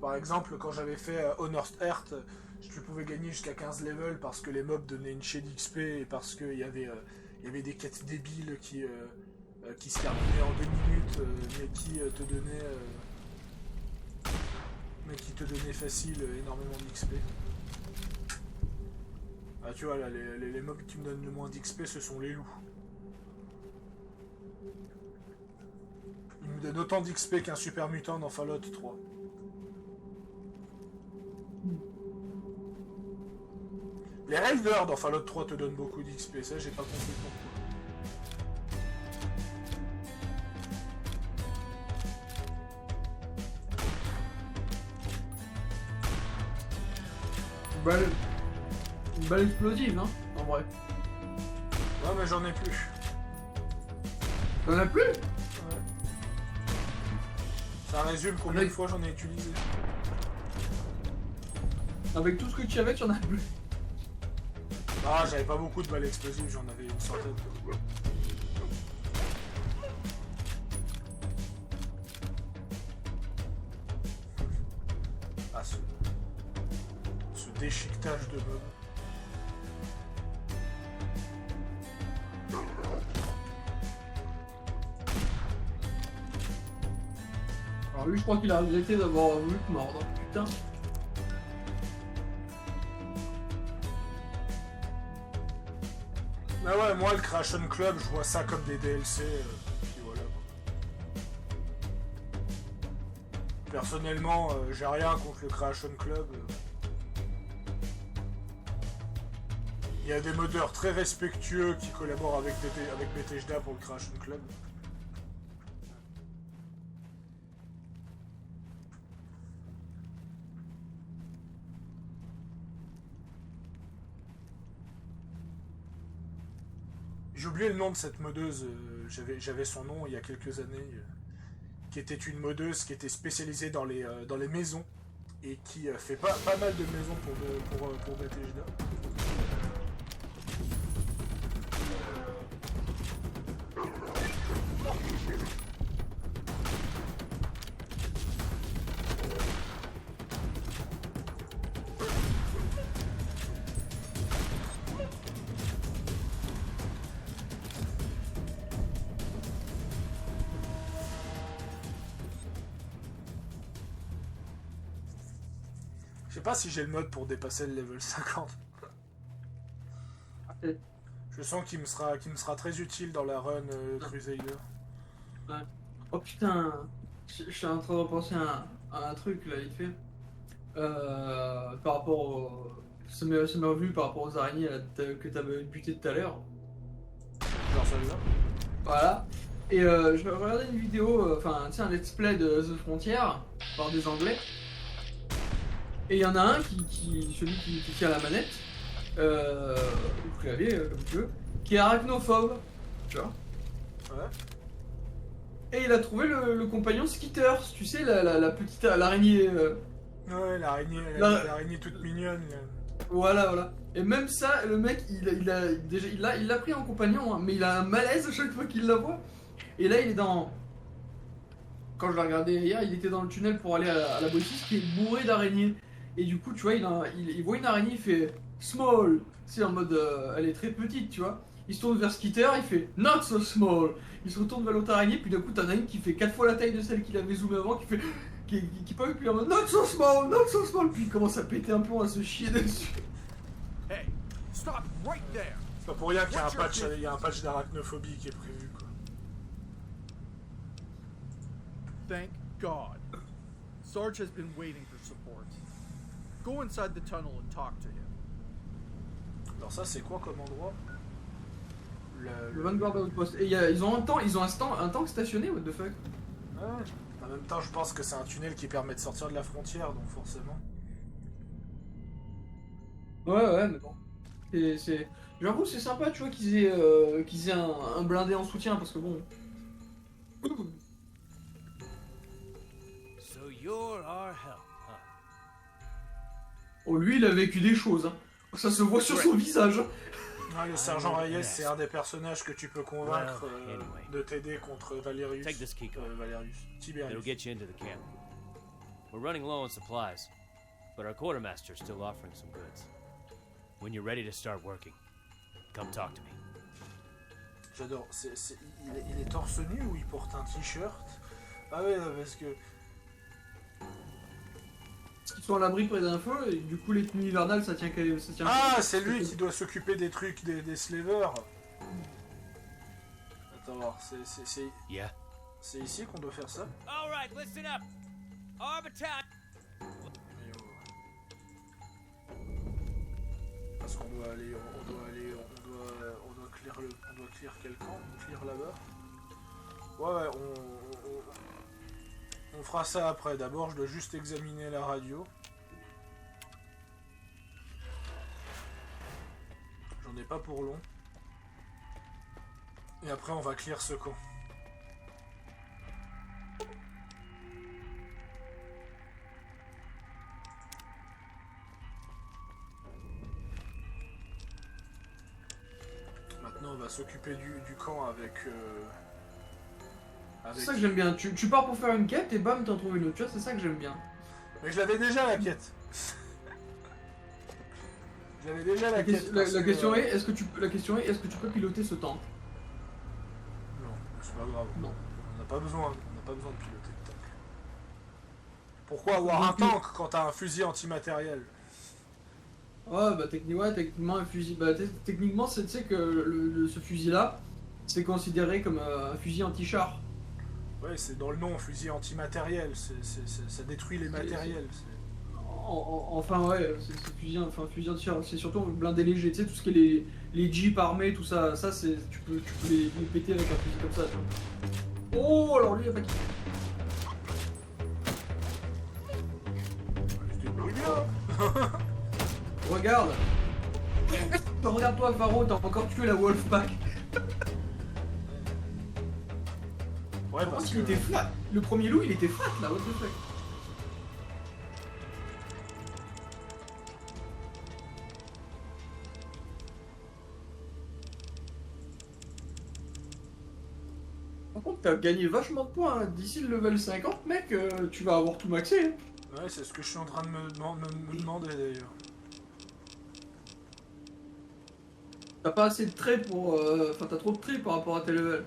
par exemple, quand j'avais fait Honor's Earth, je pouvais gagner jusqu'à 15 levels parce que les mobs donnaient une chaîne d'XP et parce qu'il y avait des quêtes débiles qui se terminaient en 2 minutes, mais qui te donnaient facile énormément d'XP. Ah, tu vois, là, les mobs qui me donnent le moins d'XP, ce sont les loups. Ils me donnent autant d'XP qu'un super mutant dans Fallout 3. Les raiders dans Fallout 3 te donnent beaucoup d'XP, ça j'ai pas compris pourquoi. Une balle explosive, hein, en vrai. Ouais, mais j'en ai plus. T'en as plus ? Ouais. Ça résume combien de fois j'en ai utilisé. Avec tout ce que tu avais, tu en as plus. Ah, j'avais pas beaucoup de balles explosives, j'en avais une centaine. Ah, ce déchiquetage de mobs. Alors lui, je crois qu'il a regretté d'avoir voulu te mordre. Putain. Ah ouais, moi le Creation Club, je vois ça comme des DLC, puis voilà. Personnellement, j'ai rien contre le Creation Club. Il y a des modeurs très respectueux qui collaborent avec Bethesda pour le Creation Club. J'ai oublié le nom de cette modeuse, j'avais son nom il y a quelques années, qui était une modeuse qui était spécialisée dans les maisons et qui fait pas mal de maisons pour Bethesda. Je sais pas si j'ai le mode pour dépasser le level 50. Je sens qu'il me sera très utile dans la run Crusader. Ouais. Oh putain, je suis en train de repenser à un truc là, vite fait. Par rapport au... Ça m'est revenu par rapport aux araignées là, que t'avais buté tout à l'heure. Genre celle-là. Voilà. Et je regardais une vidéo, enfin, tu sais, un let's play de The Frontier par des anglais. Et il y en a un celui qui tient la manette, ou clavier, comme tu veux, qui est arachnophobe, tu vois. Ouais. Et il a trouvé le compagnon Skitters, tu sais, la petite l'araignée. Ouais, l'araignée toute mignonne. Là. Voilà. Et même ça, le mec, il l'a pris en compagnon, hein, mais il a un malaise à chaque fois qu'il la voit. Et là, il est dans... Quand je l'ai regardé hier, il était dans le tunnel pour aller à la boutique qui est bourré d'araignées. Et du coup, tu vois, il voit une araignée, il fait small. C'est en mode, elle est très petite, tu vois. Il se tourne vers Skitter, il fait not so small. Il se retourne vers l'autre araignée, puis d'un coup, t'en as une qui fait 4 fois la taille de celle qu'il avait zoomé avant, qui fait, qui parle, puis en mode not so small, puis il commence à péter un plomb, à se chier dessus. Hey, stop right there. C'est pas pour rien qu'il y a un patch d'arachnophobie qui est prévu, quoi. Thank God. Sarge has been waiting for support. Go inside the tunnel and talk to him. Alors ça, c'est quoi comme endroit? Le Vanguard Outpost. Et ils ont un tank stationné, what the fuck? Ouais. En même temps, je pense que c'est un tunnel qui permet de sortir de la frontière, donc forcément. Ouais, mais bon. J'avoue, c'est sympa, tu vois, qu'ils aient un blindé en soutien, parce que bon... So you're our help, huh? Oh, lui, il a vécu des choses, hein. Ça se voit sur son visage. Ouais, le sergent Reyes, c'est un des personnages que tu peux convaincre de t'aider contre Valerius. Take this key card. Tiberius. It'll get you into the camp. We're running low on supplies, but our quartermaster's still offering some goods. When you're ready to start working, come talk to me. J'adore. Il est torse nu ou il porte un t-shirt? Ah ouais, parce que... Ils sont à l'abri près d'un feu, et du coup les tenues hivernales ça tient Ah, c'est lui qui doit s'occuper des trucs des slavers. Attends voir, Yeah. C'est ici qu'on doit faire ça? All right, listen up. Our battalion. Parce qu'on doit aller, on doit clear quel camp? On clear là-bas? Ouais, on fera ça après. D'abord, je dois juste examiner la radio. J'en ai pas pour long. Et après, on va clear ce camp. Maintenant, on va s'occuper du camp avec... C'est ça que j'aime bien, tu pars pour faire une quête et bam t'en trouves une autre, tu vois, c'est ça que j'aime bien. Mais je l'avais déjà la quête. La question est, est-ce que tu peux piloter ce tank? Non, c'est pas grave. Non. On n'a pas besoin de piloter le tank. Pourquoi avoir un tank quand t'as un fusil antimatériel? Ouais, bah techniquement, un fusil. Bah, techniquement, tu sais que ce fusil-là, c'est considéré comme un fusil anti-char. Ouais, c'est dans le nom, fusil antimatériel. Ça détruit les matériels. Enfin, ouais, c'est fusil anti-char. C'est surtout blindé léger. Tu sais, tout ce qui est les jeeps armés, tout ça, tu peux les péter avec un fusil comme ça. Tu vois. Oh, alors lui, il a pas quitté. Oui, bien. Regarde. Regarde-toi, Faro, t'as encore tué la Wolfpack. Ouais, parce qu'il que... était flat. Le premier loup, il était flat là, what the fuck. Par contre, t'as gagné vachement de points. Hein. D'ici le level 50, mec, tu vas avoir tout maxé. Hein. Ouais, c'est ce que je suis en train de me demander d'ailleurs. T'as pas assez de traits pour... Enfin, t'as trop de traits par rapport à tes levels.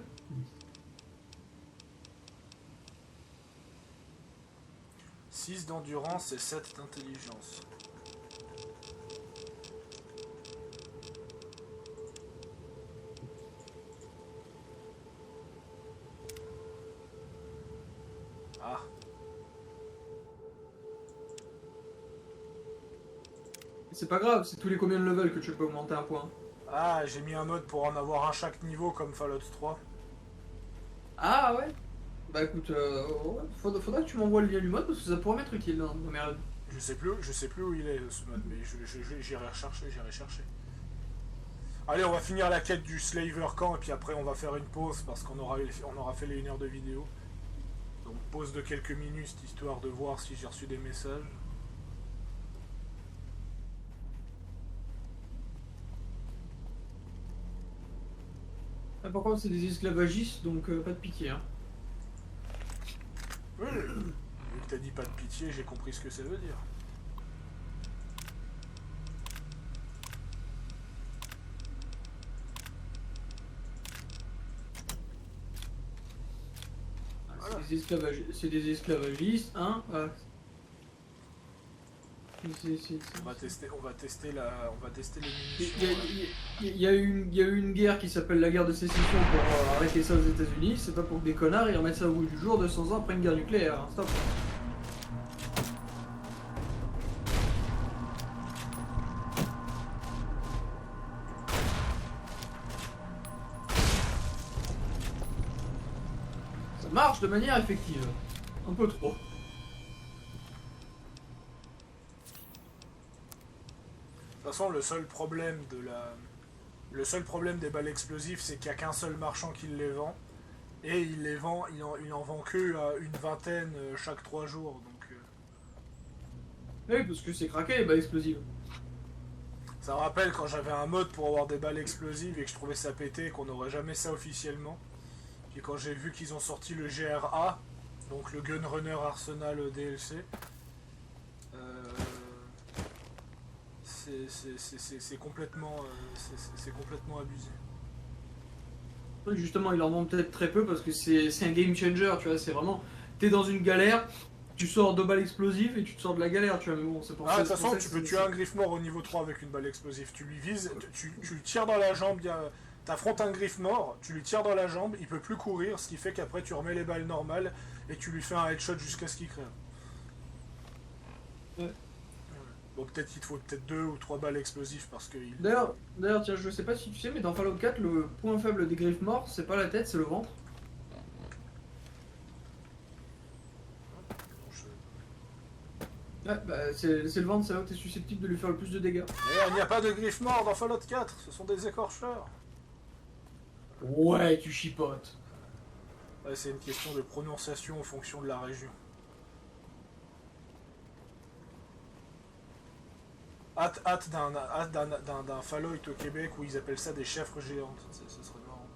« 6 d'endurance et 7 d'intelligence. Ah. C'est pas grave, c'est tous les combien de levels que tu peux augmenter un point. Ah, j'ai mis un mode pour en avoir un chaque niveau comme Fallout 3. Ah ouais. Bah écoute, ouais, faudra que tu m'envoies le lien du mode parce que ça pourrait m'être utile dans mes rêves. Je sais plus où il est ce mode, mais j'irai chercher. Allez, on va finir la quête du Slaver Camp et puis après on va faire une pause parce qu'on aura fait les 1 heure de vidéo. Donc pause de quelques minutes histoire de voir si j'ai reçu des messages. Ah, par contre, c'est des esclavagistes donc pas de pitié. Hein. Oui, vu que t'as dit pas de pitié, j'ai compris ce que ça veut dire. Voilà. C'est des esclavagistes, hein. Voilà. On va tester les munitions. Il y a eu une guerre qui s'appelle la guerre de sécession pour arrêter ça aux États-Unis. C'est pas pour que des connards ils remettent ça au bout du jour 200 ans après une guerre nucléaire. Hein. Stop. Ça marche de manière effective. Un peu trop. De toute façon, le seul problème des balles explosives, c'est qu'il n'y a qu'un seul marchand qui les vend. Et il en vend que à une vingtaine chaque 3 jours. Donc, Oui, parce que c'est craqué les balles explosives. ça me rappelle quand j'avais un mode pour avoir des balles explosives et que je trouvais ça pété et qu'on n'aurait jamais ça officiellement. Puis quand j'ai vu qu'ils ont sorti le GRA, donc le Gunrunner Arsenal DLC, c'est complètement abusé. Justement, ils en vendent peut-être très peu parce que c'est un game changer, tu vois, c'est vraiment... T'es dans une galère, tu sors 2 balles explosives et tu te sors de la galère, tu vois, mais bon, c'est pour ça... Ah, de toute façon, tu peux tuer un griffe mort au niveau 3 avec une balle explosive. Tu lui vises, tu le tires dans la jambe, t'affrontes un griffe mort, tu lui tires dans la jambe, il peut plus courir, ce qui fait qu'après tu remets les balles normales et tu lui fais un headshot jusqu'à ce qu'il crève. Ouais. Bon, peut-être qu'il te faut 2 ou 3 balles explosives parce que... D'ailleurs, tiens, je sais pas si tu sais, mais dans Fallout 4, le point faible des griffes morts, c'est pas la tête, c'est le ventre. Ouais, bah c'est le ventre, c'est là où t'es susceptible de lui faire le plus de dégâts. Et il n'y a pas de griffes morts dans Fallout 4, ce sont des écorcheurs. Ouais, tu chipotes. Ouais, c'est une question de prononciation en fonction de la région. Hâte d'un Fallout au Québec où ils appellent ça des chèvres géantes. Ce serait marrant.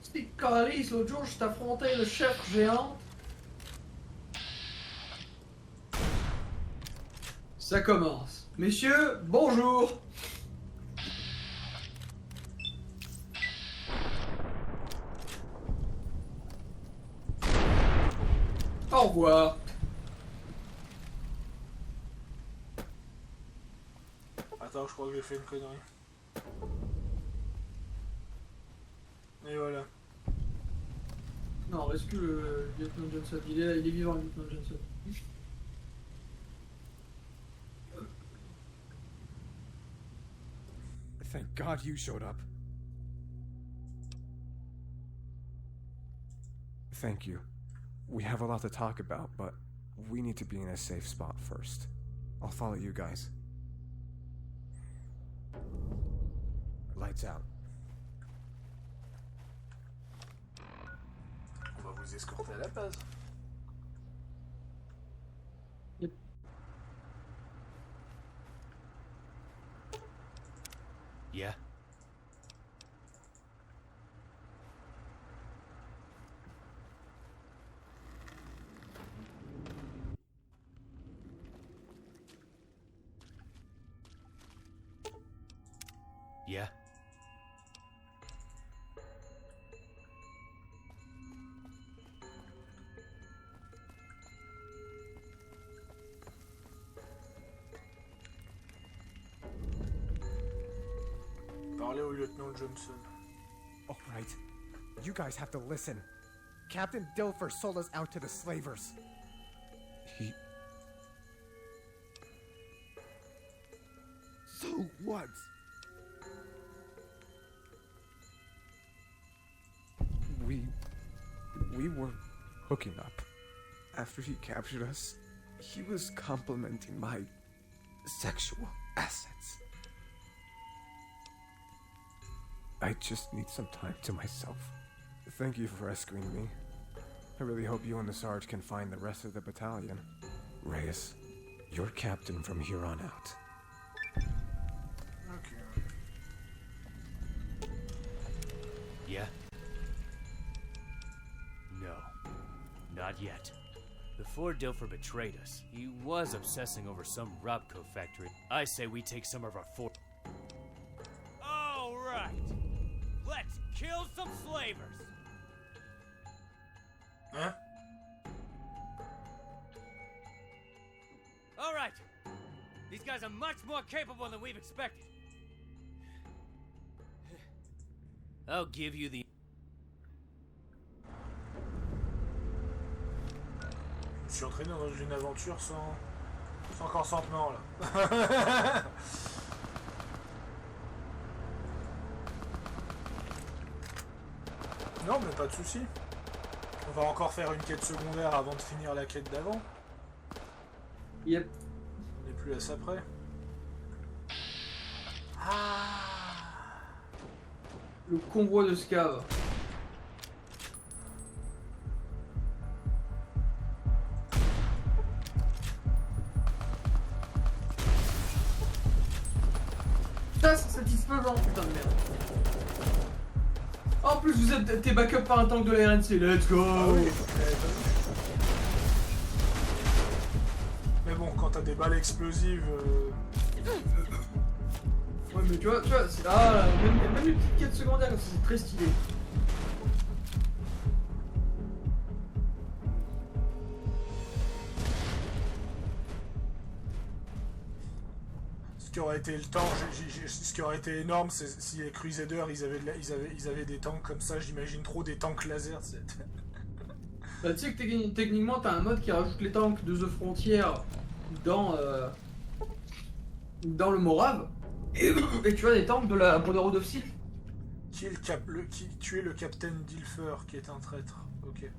C'était calice, l'autre jour, je t'affrontais le chef géant. Ça commence. Messieurs, bonjour. Pourquoi? Attends, je crois que j'ai fait une connerie. Et voilà. Non, rescue le lieutenant Johnson. Il est vivant, le lieutenant Johnson. Thank God you showed up. Thank you. We have a lot to talk about, but we need to be in a safe spot first. I'll follow you guys. Lights out. On va vous escorter à la base. Yeah? Yeah? Parlez au lieutenant Johnson. All right. You guys have to listen. Captain Dilfer sold us out to the slavers. He... So what? We were hooking up. After he captured us, he was complimenting my sexual assets. I just need some time to myself. Thank you for rescuing me. I really hope you and the Sarge can find the rest of the battalion. Reyes, you're captain from here on out. Ok. Yeah? No. Not yet. Before Dilfer betrayed us, he was obsessing over some Robco factory. I say we take some of our All right. Let's kill some slavers. Hein? All right. These guys are much more capable than we've expected. I'll give you the... Je suis entraîné dans une aventure sans consentement là. Non mais pas de soucis. On va encore faire une quête secondaire avant de finir la quête d'avant. Yep. On n'est plus à ça près. Ah. Le convoi de Scav. Ça c'est satisfaisant, putain de merde. En plus vous êtes t'es backup par un tank de la RNC, let's go. Ah oui. Mais bon, quand t'as des balles explosives... Ouais mais tu vois, c'est... Ah là, même les petites quêtes secondaires comme ça, c'est très stylé. Ce qui aurait été le temps, ce qui aurait été énorme, c'est si les Crusaders ils avaient des tanks comme ça, j'imagine trop des tanks laser. Bah tu sais que techniquement t'as un mode qui rajoute les tanks de The Frontier dans le Morave et tu as des tanks de la Brotherhood of Steel. Tuer le capitaine Dilfer qui est un traître. Ok.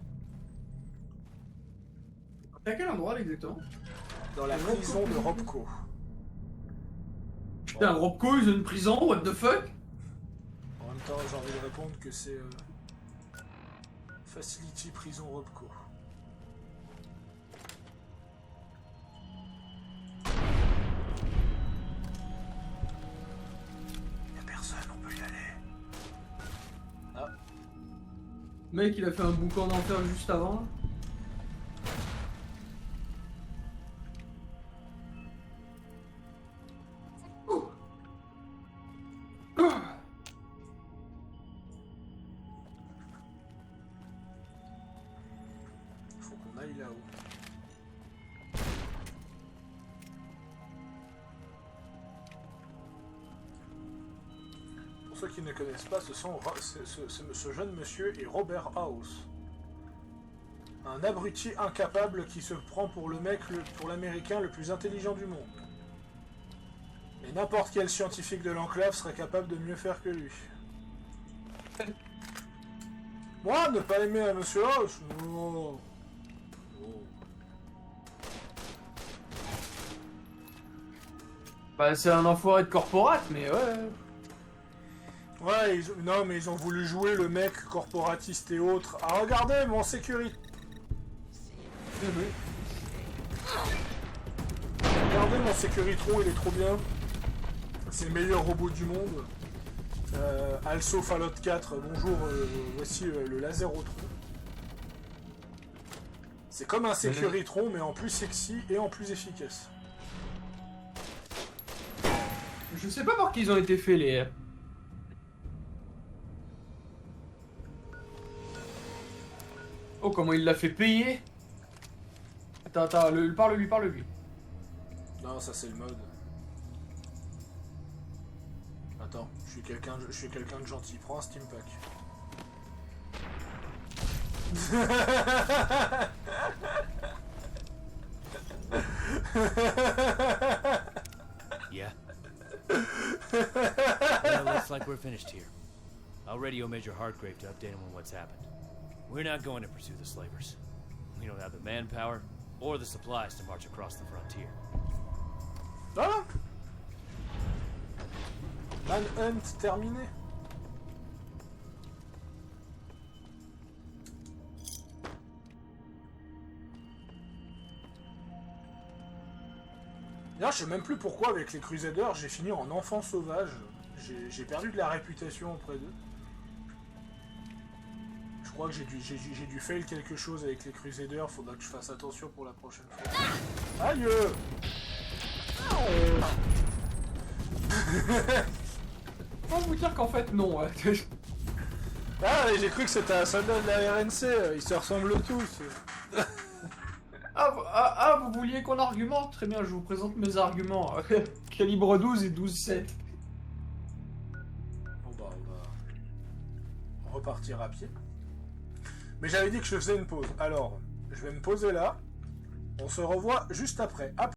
T'es à quel endroit là, exactement? Dans la prison de Robco. Putain, Robco, ils ont une prison, what the fuck? En même temps, j'ai envie de répondre que c'est Facility Prison Robco. Y'a personne, on peut y aller. Ah. Mec, il a fait un boucan d'enfer juste avant. Faut qu'on aille là-haut. Pour ceux qui ne connaissent pas, ce jeune monsieur est Robert House. Un abruti incapable qui se prend pour pour l'américain le plus intelligent du monde. Mais n'importe quel scientifique de l'enclave serait capable de mieux faire que lui. Moi, ne pas aimer un monsieur House? Oh. Bah, c'est un enfoiré de corporate, mais ouais. Ouais, non, mais ils ont voulu jouer le mec corporatiste et autres. Ah, regardez, mon sécurité. Regardez, mon sécuritron, il est trop bien. C'est le meilleur robot du monde. Also Fallout 4, bonjour, voici le Laserotron. C'est comme un sécuritron, mais en plus sexy et en plus efficace. Je sais pas par qui ils ont été faits, les... Oh, comment il l'a fait payer? Attends, parle-lui. Non, ça c'est le mode. Attends, je suis quelqu'un de gentil. Prends un Steam Pack. Yeah. Well, looks like we're finished here. I'll radio Major Hardgrave to update him on what's happened. We're not going to pursue the slavers. We don't have the manpower or the supplies to march across the frontier. Voilà. Manhunt terminé. Là, je sais même plus pourquoi avec les Crusaders j'ai fini en enfant sauvage. J'ai perdu de la réputation auprès d'eux. Je crois que j'ai dû fail quelque chose avec les Crusaders, faudra que je fasse attention pour la prochaine fois. Aïe. Faut vous dire qu'en fait, non. Ah, j'ai cru que c'était un soldat de la RNC, ils se ressemblent tous. Vous vouliez qu'on argumente? Très bien, je vous présente mes arguments. Calibre 12 et 12-7. Bon bah, on va repartir à pied. Mais j'avais dit que je faisais une pause. Alors, je vais me poser là. On se revoit juste après.